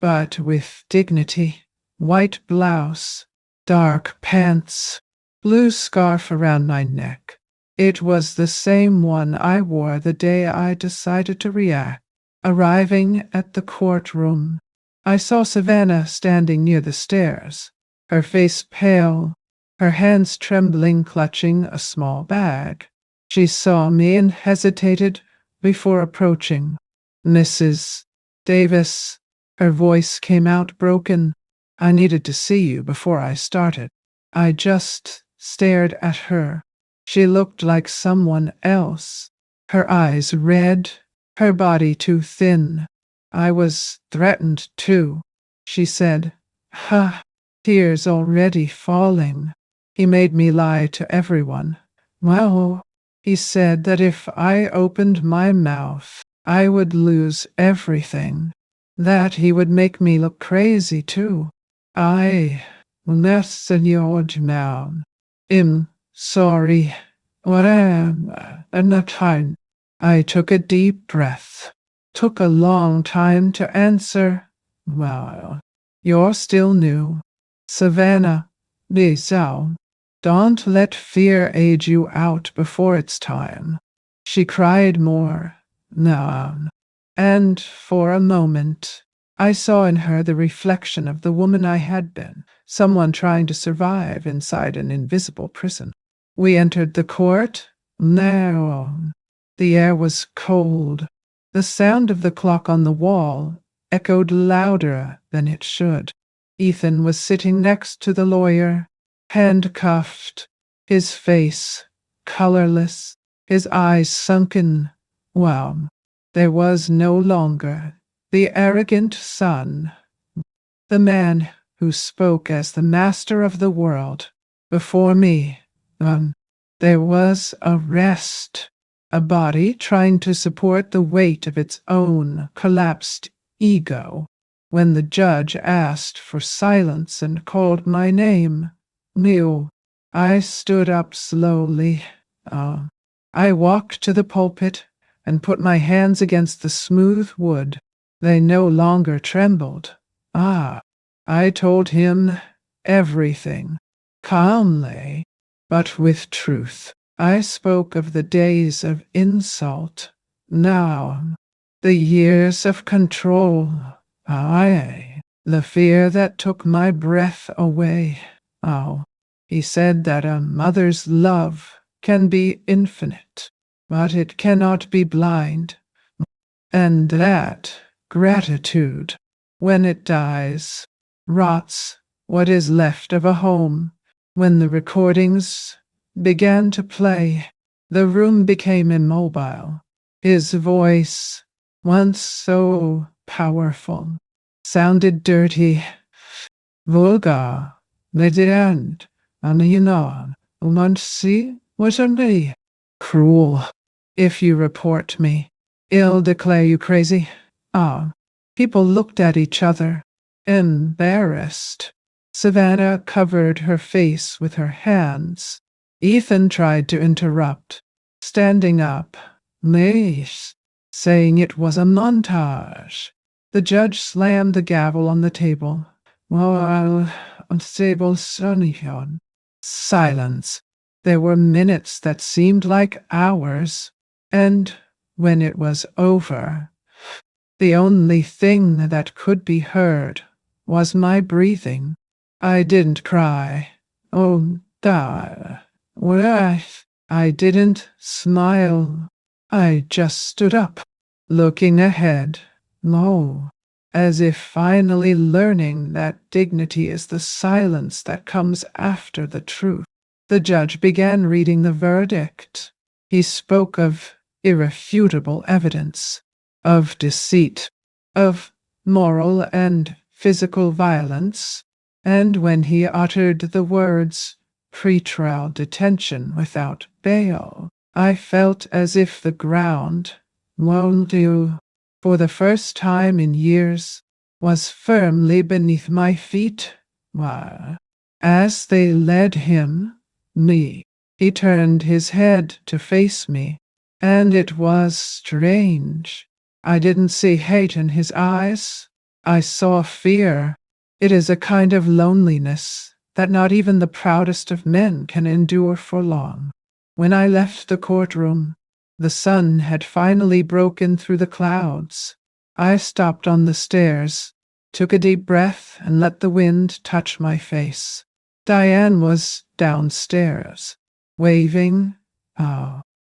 [SPEAKER 1] but with dignity. White blouse, dark pants, blue scarf around my neck. It was the same one I wore the day I decided to react. Arriving at the courtroom, I saw Savannah standing near the stairs, her face pale, her hands trembling, clutching a small bag. She saw me and hesitated before approaching. "Mrs. Davis," her voice came out broken. "I needed to see you before I started." I just stared at her. She looked like someone else, her eyes red, her body too thin. I was threatened too, she said. Tears already falling. He made me lie to everyone. Well, he said that if I opened my mouth, I would lose everything. That he would make me look crazy too. I'm sorry. What am I not time? I took a deep breath. Took a long time to answer. Well, you're still new. Savannah, don't let fear age you out before it's time. She cried more. No, and for a moment I saw in her the reflection of the woman I had been, someone trying to survive inside an invisible prison. We entered the court. Now, the air was cold. The sound of the clock on the wall echoed louder than it should. Ethan was sitting next to the lawyer, handcuffed, his face colorless, his eyes sunken. Well, there was no longer the arrogant son, the man who spoke as the master of the world. Before me, there was a rest, a body trying to support the weight of its own collapsed ego. When the judge asked for silence and called my name, Mew, I stood up slowly. I walked to the pulpit and put my hands against the smooth wood. They no longer trembled. I told him everything, calmly, but with truth. I spoke of the days of insult, now the years of control, the fear that took my breath away. He said that a mother's love can be infinite, but it cannot be blind, and that gratitude, when it dies, rots what is left of a home. When the recordings began to play, the room became immobile. His voice, once so powerful, sounded dirty, vulgar. Let it end, and you know, won't see what I mean. Cruel. If you report me, I'll declare you crazy. People looked at each other, embarrassed. Savannah covered her face with her hands. Ethan tried to interrupt, standing up, Mace, saying it was a montage. The judge slammed the gavel on the table. Well, unstable Sonnion. Silence. There were minutes that seemed like hours, and when it was over, the only thing that could be heard was my breathing. I didn't cry. Oh, I didn't smile. I just stood up, looking ahead, low, as if finally learning that dignity is the silence that comes after the truth. The judge began reading the verdict. He spoke of irrefutable evidence, of deceit, of moral and physical violence, and when he uttered the words pretrial detention without bail, I felt as if the ground, for the first time in years, was firmly beneath my feet. As they led me, he turned his head to face me, and it was strange. I didn't see hate in his eyes. I saw fear. It is a kind of loneliness that not even the proudest of men can endure for long. When I left the courtroom, the sun had finally broken through the clouds. I stopped on the stairs, took a deep breath, and let the wind touch my face. Diane was downstairs, waving.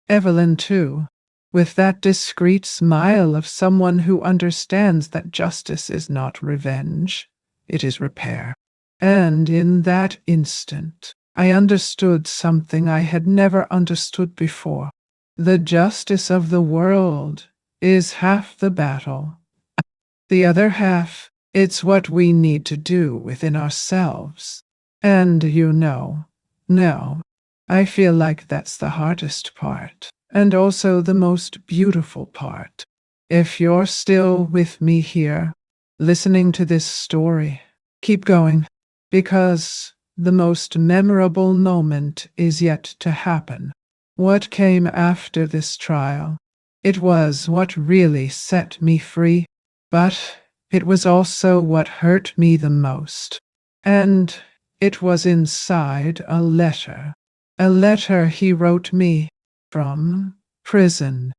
[SPEAKER 1] Evelyn, too, with that discreet smile of someone who understands that justice is not revenge, it is repair. And in that instant, I understood something I had never understood before. The justice of the world is half the battle. The other half, it's what we need to do within ourselves. And no, I feel like that's the hardest part, and also the most beautiful part. If you're still with me here, listening to this story, keep going, because the most memorable moment is yet to happen. What came after this trial? It was what really set me free, but it was also what hurt me the most. And it was inside a letter he wrote me from prison.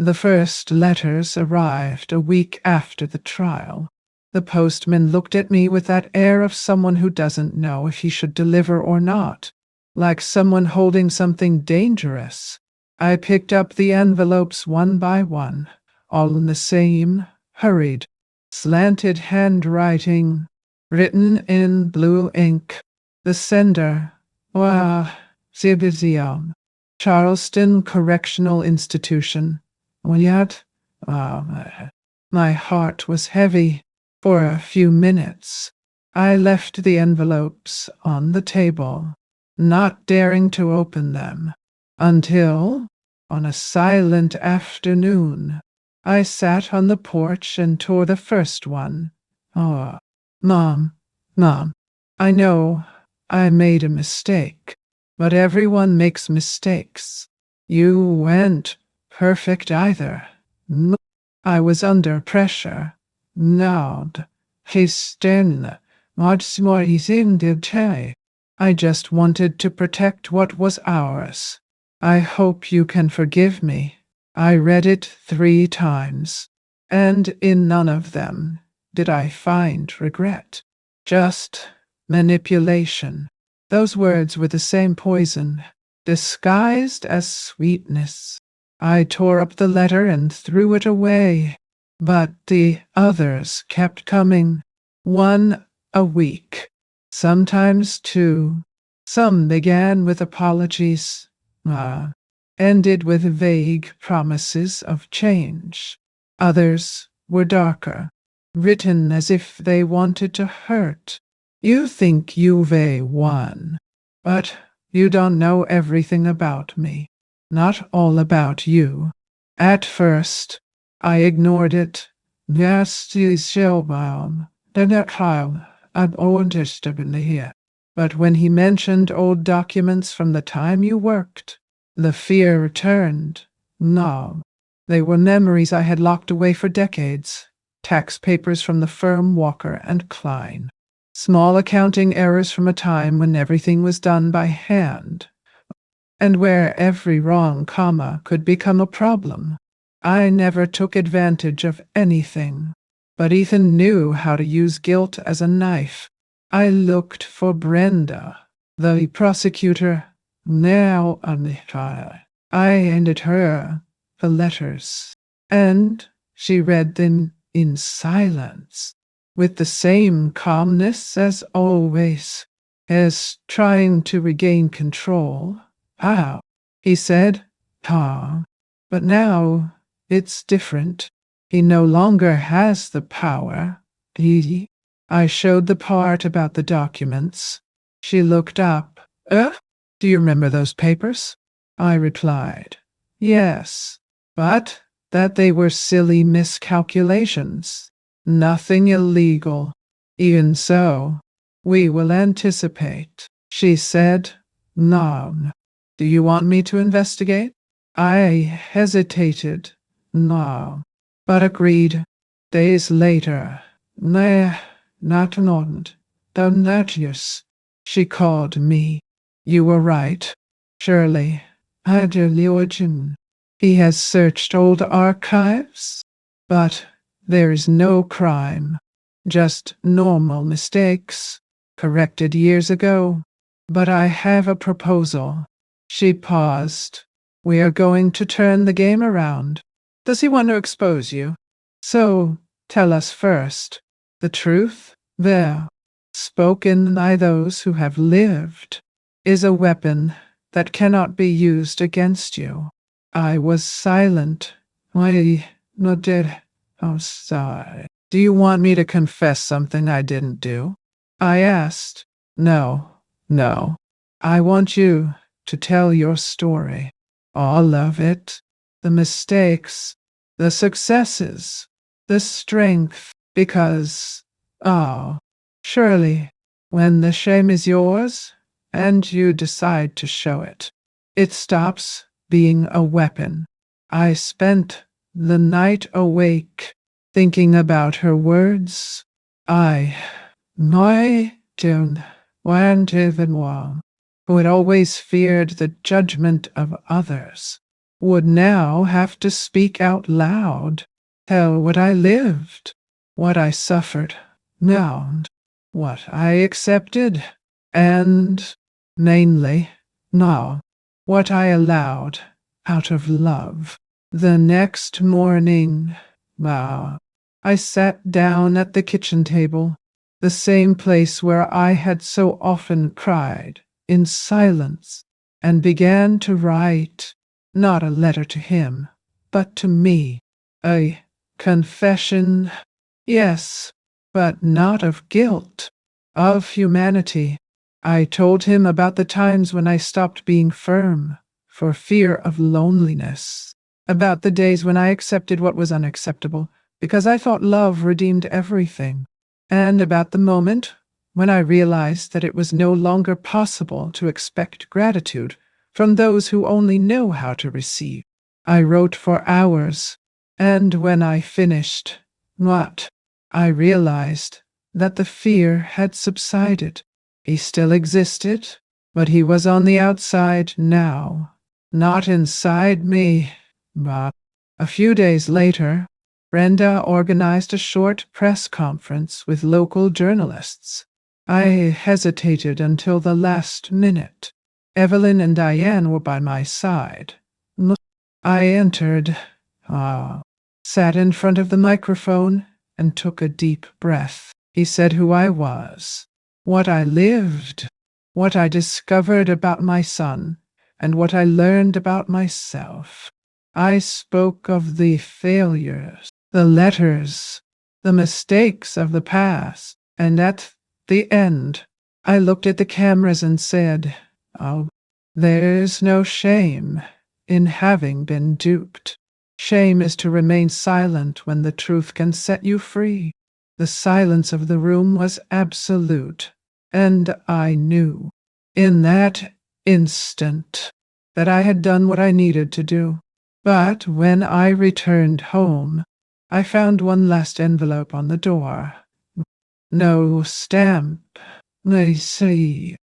[SPEAKER 1] The first letters arrived a week after the trial. The postman looked at me with that air of someone who doesn't know if he should deliver or not, like someone holding something dangerous. I picked up the envelopes one by one, all in the same hurried, slanted handwriting, written in blue ink. The sender, Zibizion, Charleston Correctional Institution. Yet, my heart was heavy. For a few minutes, I left the envelopes on the table, not daring to open them, until, on a silent afternoon, I sat on the porch and tore the first one. Oh, Mom, I know I made a mistake, but everyone makes mistakes. You weren't perfect either. I was under pressure. Nod. Histen. Much more easy did I just wanted to protect what was ours. I hope you can forgive me. I read it 3 times, and in none of them did I find regret. Just manipulation. Those words were the same poison, disguised as sweetness. I tore up the letter and threw it away. But the others kept coming, 1 a week, sometimes 2. Some began with apologies, ended with vague promises of change. Others were darker, written as if they wanted to hurt. You think you've won, but you don't know everything about me, not all about you. At first, I ignored it. Yes, she's Shellbaum. Then that Kyle, I'm interested in here. But when he mentioned old documents from the time you worked, the fear returned. No, they were memories I had locked away for decades. Tax papers from the firm Walker and Klein. Small accounting errors from a time when everything was done by hand, and where every wrong comma could become a problem. I never took advantage of anything, but Ethan knew how to use guilt as a knife. I looked for Brenda, the prosecutor, now on the trial. I handed her the letters, and she read them in silence, with the same calmness as always, as trying to regain control. How? He said, but now it's different. He no longer has the power. I showed the part about the documents. She looked up. Do you remember those papers? I replied, yes, but that they were silly miscalculations. Nothing illegal. Even so, we will anticipate. She said, no. Do you want me to investigate? I hesitated. No, but agreed. Days later, not Nord, Donatius, she called me. You were right, Shirley. Adeliorigin. He has searched old archives, but there is no crime, just normal mistakes, corrected years ago. But I have a proposal. She paused. We are going to turn the game around. Does he want to expose you? So, tell us first. The truth, there, spoken by those who have lived, is a weapon that cannot be used against you. I was silent. I nodded. Oh, sorry. Do you want me to confess something I didn't do? I asked. No. I want you to tell your story. All of it. The mistakes, the successes, the strength. Because, surely, when the shame is yours, and you decide to show it, it stops being a weapon. I spent the night awake, thinking about her words. My tune, who had always feared the judgment of others, would now have to speak out loud, tell what I lived, what I suffered, now, what I accepted, and, mainly, now, what I allowed out of love. The next morning, I sat down at the kitchen table, the same place where I had so often cried, in silence, and began to write, not a letter to him, but to me, a confession, yes, but not of guilt, of humanity. I told him about the times when I stopped being firm for fear of loneliness, about the days when I accepted what was unacceptable because I thought love redeemed everything, and about the moment when I realized that it was no longer possible to expect gratitude from those who only know how to receive. I wrote for hours, and when I finished, I realized that the fear had subsided. He still existed, but he was on the outside now, not inside me. But a few days later, Brenda organized a short press conference with local journalists. I hesitated until the last minute. Evelyn and Diane were by my side. I entered, sat in front of the microphone, and took a deep breath. He said who I was, what I lived, what I discovered about my son, and what I learned about myself. I spoke of the failures, the letters, the mistakes of the past, and at the end, I looked at the cameras and said, "Oh, there's no shame in having been duped. Shame is to remain silent when the truth can set you free." The silence of the room was absolute, and I knew, in that instant, that I had done what I needed to do. But when I returned home, I found one last envelope on the door. No stamp, no seal,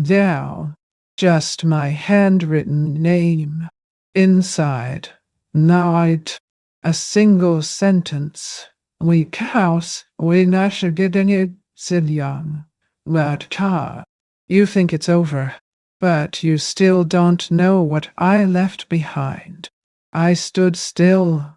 [SPEAKER 1] down, just my handwritten name. Inside, not a single sentence. "Weak house, we not should get any," said Young. "But, you think it's over, but you still don't know what I left behind." I stood still,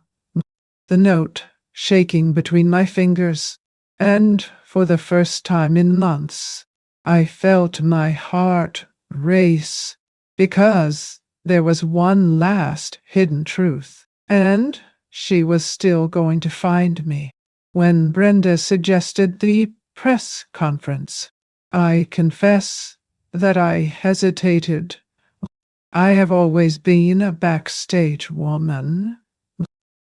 [SPEAKER 1] the note shaking between my fingers, and for the first time in months, I felt my heart race, because there was one last hidden truth, and she was still going to find me. When Brenda suggested the press conference, I confess that I hesitated. I have always been a backstage woman,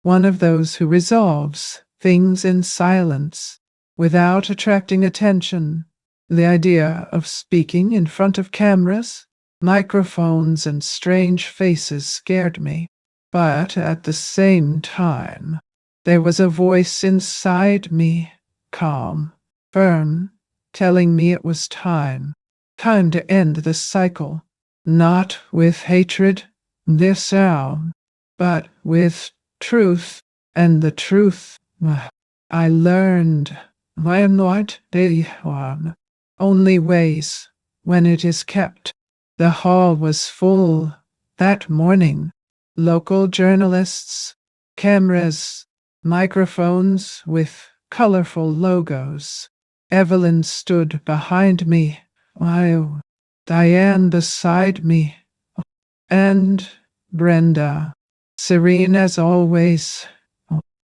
[SPEAKER 1] one of those who resolves things in silence, without attracting attention. The idea of speaking in front of cameras, microphones, and strange faces scared me. But at the same time, there was a voice inside me, calm, firm, telling me it was time to end the cycle, not with hatred, this sound, but with truth. And the truth, I learned, I am not the one, only ways when it is kept. The hall was full that morning. Local journalists, cameras, microphones with colorful logos. Evelyn stood behind me, while Diane beside me, and Brenda, serene as always,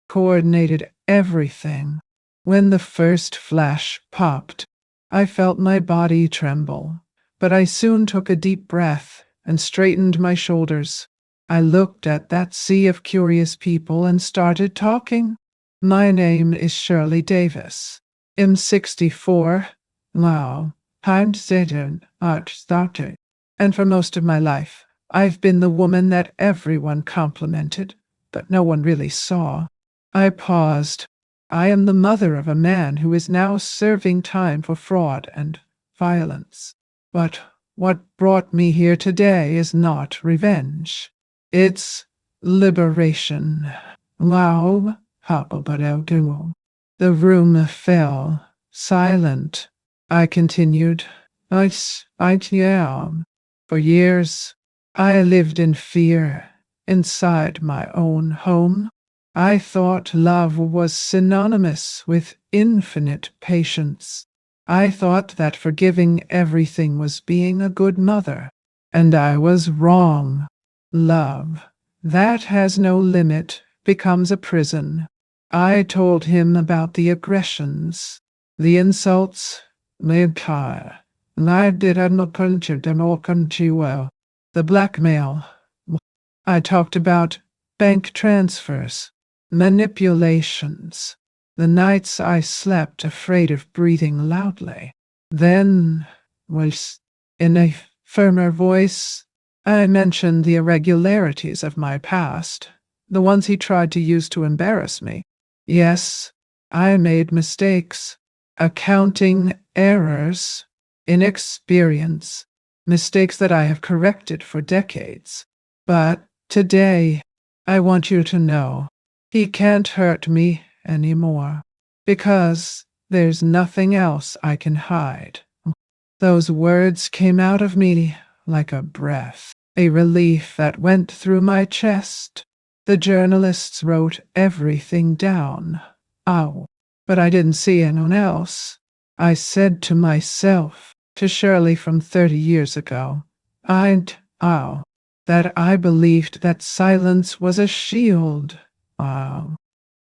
[SPEAKER 1] coordinated everything. When the first flash popped, I felt my body tremble, but I soon took a deep breath and straightened my shoulders. I looked at that sea of curious people and started talking. "My name is Shirley Davis. I'm 64. Now, I'm Satan, started. And for most of my life, I've been the woman that everyone complimented, but no one really saw." I paused. "I am the mother of a man who is now serving time for fraud and violence. But what brought me here today is not revenge. It's liberation. Wow, the room fell, silent. I continued. Yeah. For years, I lived in fear, inside my own home. I thought love was synonymous with infinite patience. I thought that forgiving everything was being a good mother, and I was wrong. Love, that has no limit, becomes a prison. I told him about the aggressions, the insults, the blackmail. I talked about bank transfers, manipulations, the nights I slept afraid of breathing loudly. Then, in a firmer voice, I mentioned the irregularities of my past, the ones he tried to use to embarrass me. Yes, I made mistakes, accounting errors, inexperience, mistakes that I have corrected for decades. But today, I want you to know, he can't hurt me anymore, because there's nothing else I can hide. Those words came out of me like a breath, a relief that went through my chest. The journalists wrote everything down. Ow. But I didn't see anyone else. I said to myself, to Shirley from 30 years ago, that I believed that silence was a shield.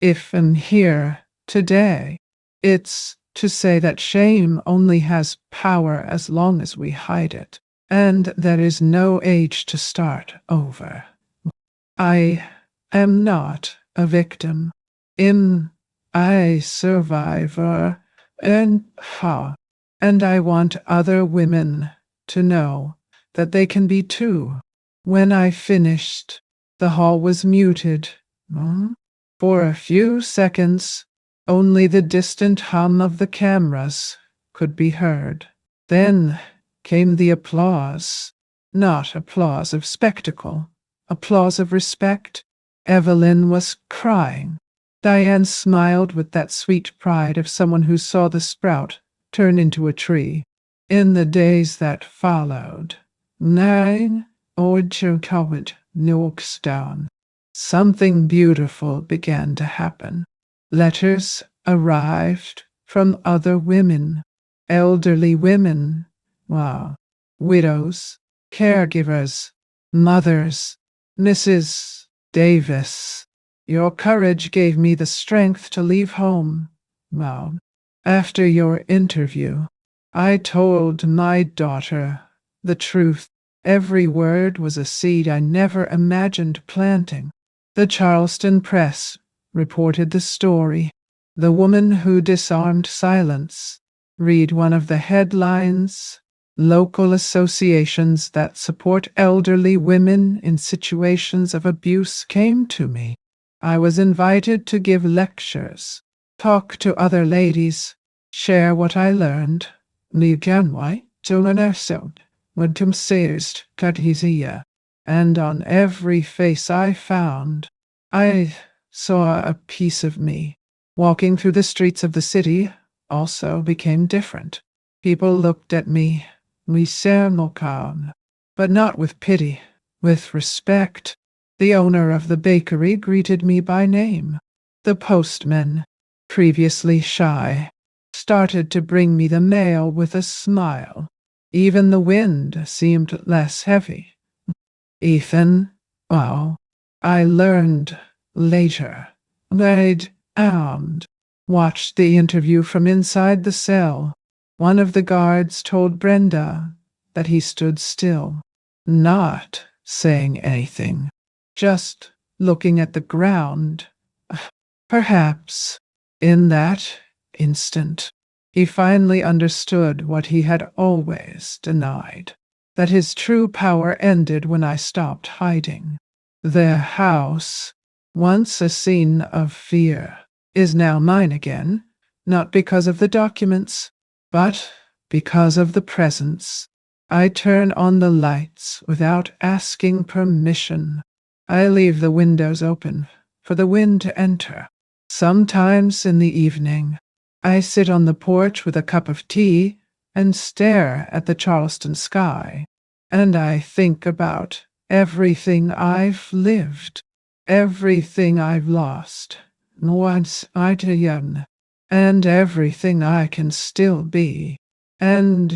[SPEAKER 1] If I'm here today, it's to say that shame only has power as long as we hide it, and there is no age to start over. I am not a victim. I'm a survivor, and I want other women to know that they can be too. When I finished, the hall was muted. For a few seconds, only the distant hum of the cameras could be heard. Then came the applause. Not applause of spectacle, applause of respect. Evelyn was crying. Diane smiled with that sweet pride of someone who saw the sprout turn into a tree. In the days that followed, knocks down. Something beautiful began to happen. Letters arrived from other women, elderly women, widows, caregivers, mothers. Mrs. Davis, your courage gave me the strength to leave home. After your interview, I told my daughter the truth. Every word was a seed I never imagined planting. The Charleston Press reported the story. The Woman Who Disarmed Silence. Read one of the headlines. Local associations that support elderly women in situations of abuse came to me. I was invited to give lectures, talk to other ladies, share what I learned. And on every face I found, I saw a piece of me. Walking through the streets of the city also became different. People looked at me, but not with pity, with respect. The owner of the bakery greeted me by name. The postman, previously shy, started to bring me the mail with a smile. Even the wind seemed less heavy. Ethan, I learned later. I'd watched the interview from inside the cell. One of the guards told Brenda that he stood still, not saying anything, just looking at the ground. Perhaps, in that instant, he finally understood what he had always denied, that his true power ended when I stopped hiding. Their house, once a scene of fear, is now mine again, not because of the documents, but because of the presence. I turn on the lights without asking permission. I leave the windows open for the wind to enter. Sometimes in the evening, I sit on the porch with a cup of tea and stare at the Charleston sky. And I think about everything I've lived, everything I've lost, once I too young, and everything I can still be. And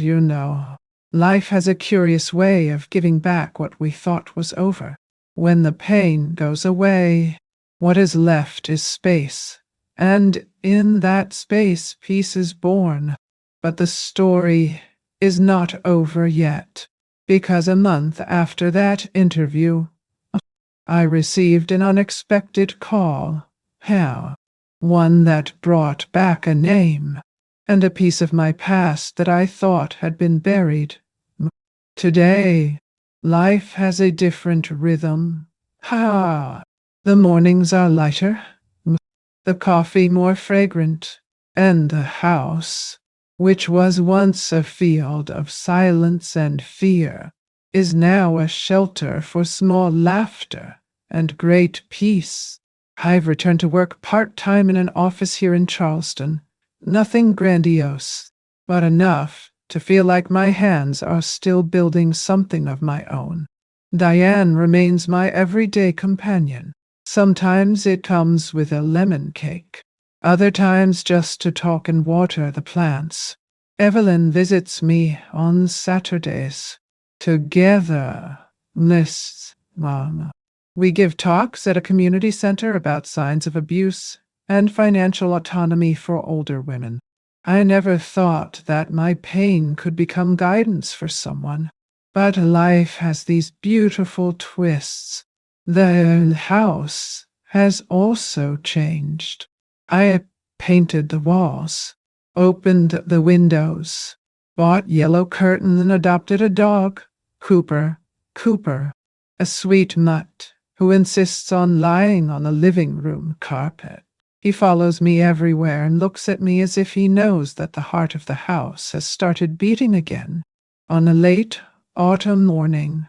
[SPEAKER 1] life has a curious way of giving back what we thought was over. When the pain goes away, what is left is space, and in that space peace is born. But the story is not over yet, because a month after that interview, I received an unexpected call. How? One that brought back a name and a piece of my past that I thought had been buried. Today, life has a different rhythm. Ha! The mornings are lighter, the coffee more fragrant, and the house, which was once a field of silence and fear, is now a shelter for small laughter and great peace. I've returned to work part-time in an office here in Charleston. Nothing grandiose, but enough to feel like my hands are still building something of my own. Diane remains my everyday companion. Sometimes it comes with a lemon cake, other times just to talk and water the plants. Evelyn visits me on Saturdays. Together, Mom. We give talks at a community center about signs of abuse and financial autonomy for older women. I never thought that my pain could become guidance for someone, but life has these beautiful twists. The house has also changed. I painted the walls, opened the windows, bought yellow curtains and adopted a dog, Cooper, a sweet mutt who insists on lying on the living room carpet. He follows me everywhere and looks at me as if he knows that the heart of the house has started beating again. On a late autumn morning,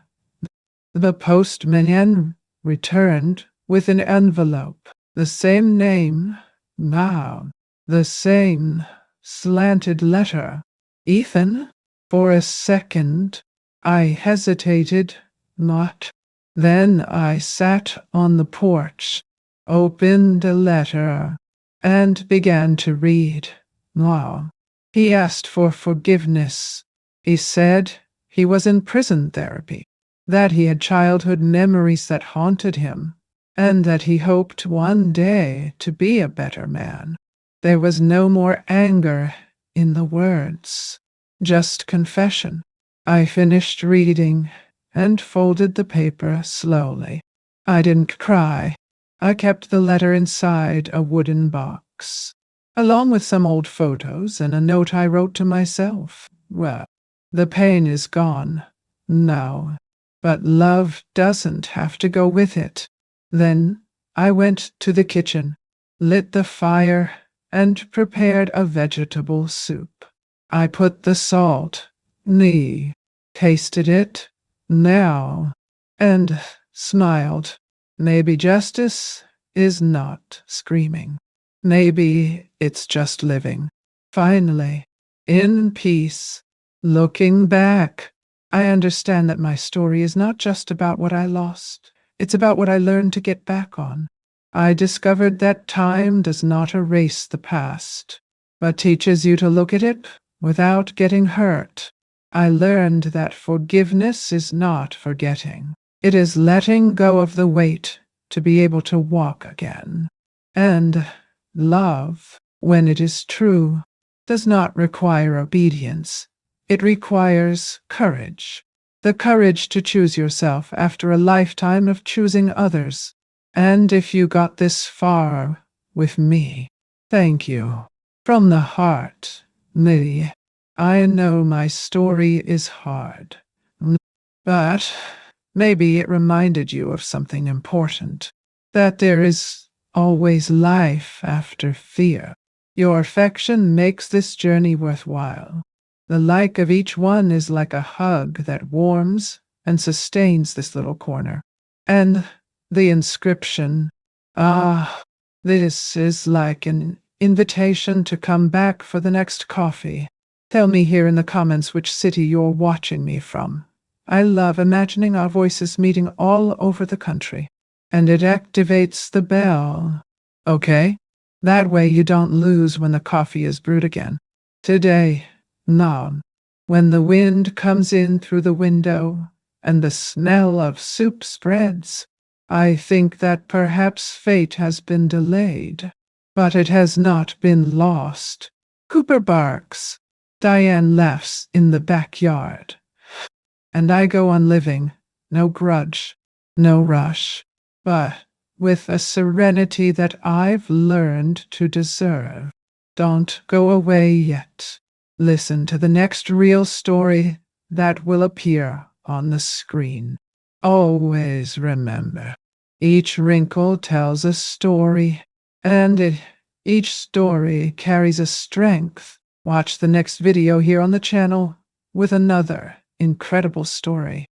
[SPEAKER 1] the postman returned with an envelope. The same name, now, the same slanted letter. Ethan? For a second, I hesitated not. Then I sat on the porch, opened a letter, and began to read. Wow. He asked for forgiveness. He said he was in prison therapy, that he had childhood memories that haunted him, and that he hoped one day to be a better man. There was no more anger in the words, just confession. I finished reading and folded the paper slowly. I didn't cry. I kept the letter inside a wooden box, along with some old photos and a note I wrote to myself. Well, the pain is gone now, but love doesn't have to go with it. Then I went to the kitchen, lit the fire, and prepared a vegetable soup. I put the salt, tasted it, now, and smiled. Maybe justice is not screaming. Maybe it's just living. Finally, in peace. Looking back, I understand that my story is not just about what I lost. It's about what I learned to get back on. I discovered that time does not erase the past, but teaches you to look at it without getting hurt. I learned that forgiveness is not forgetting. It is letting go of the weight to be able to walk again. And love, when it is true, does not require obedience. It requires courage. The courage to choose yourself after a lifetime of choosing others. And if you got this far with me, thank you. From the heart, Millie. I know my story is hard, but maybe it reminded you of something important, that there is always life after fear. Your affection makes this journey worthwhile. The like of each one is like a hug that warms and sustains this little corner. And the inscription, ah, this is like an invitation to come back for the next coffee. Tell me here in the comments which city you're watching me from. I love imagining our voices meeting all over the country. And it activates the bell. Okay? That way you don't lose when the coffee is brewed again. Today, now, when the wind comes in through the window and the smell of soup spreads, I think that perhaps fate has been delayed, but it has not been lost. Cooper barks. Diane laughs in the backyard. And I go on living, no grudge, no rush, but with a serenity that I've learned to deserve. Don't go away yet. Listen to the next real story that will appear on the screen. Always remember, each wrinkle tells a story, and each story carries a strength. Watch the next video here on the channel with another incredible story.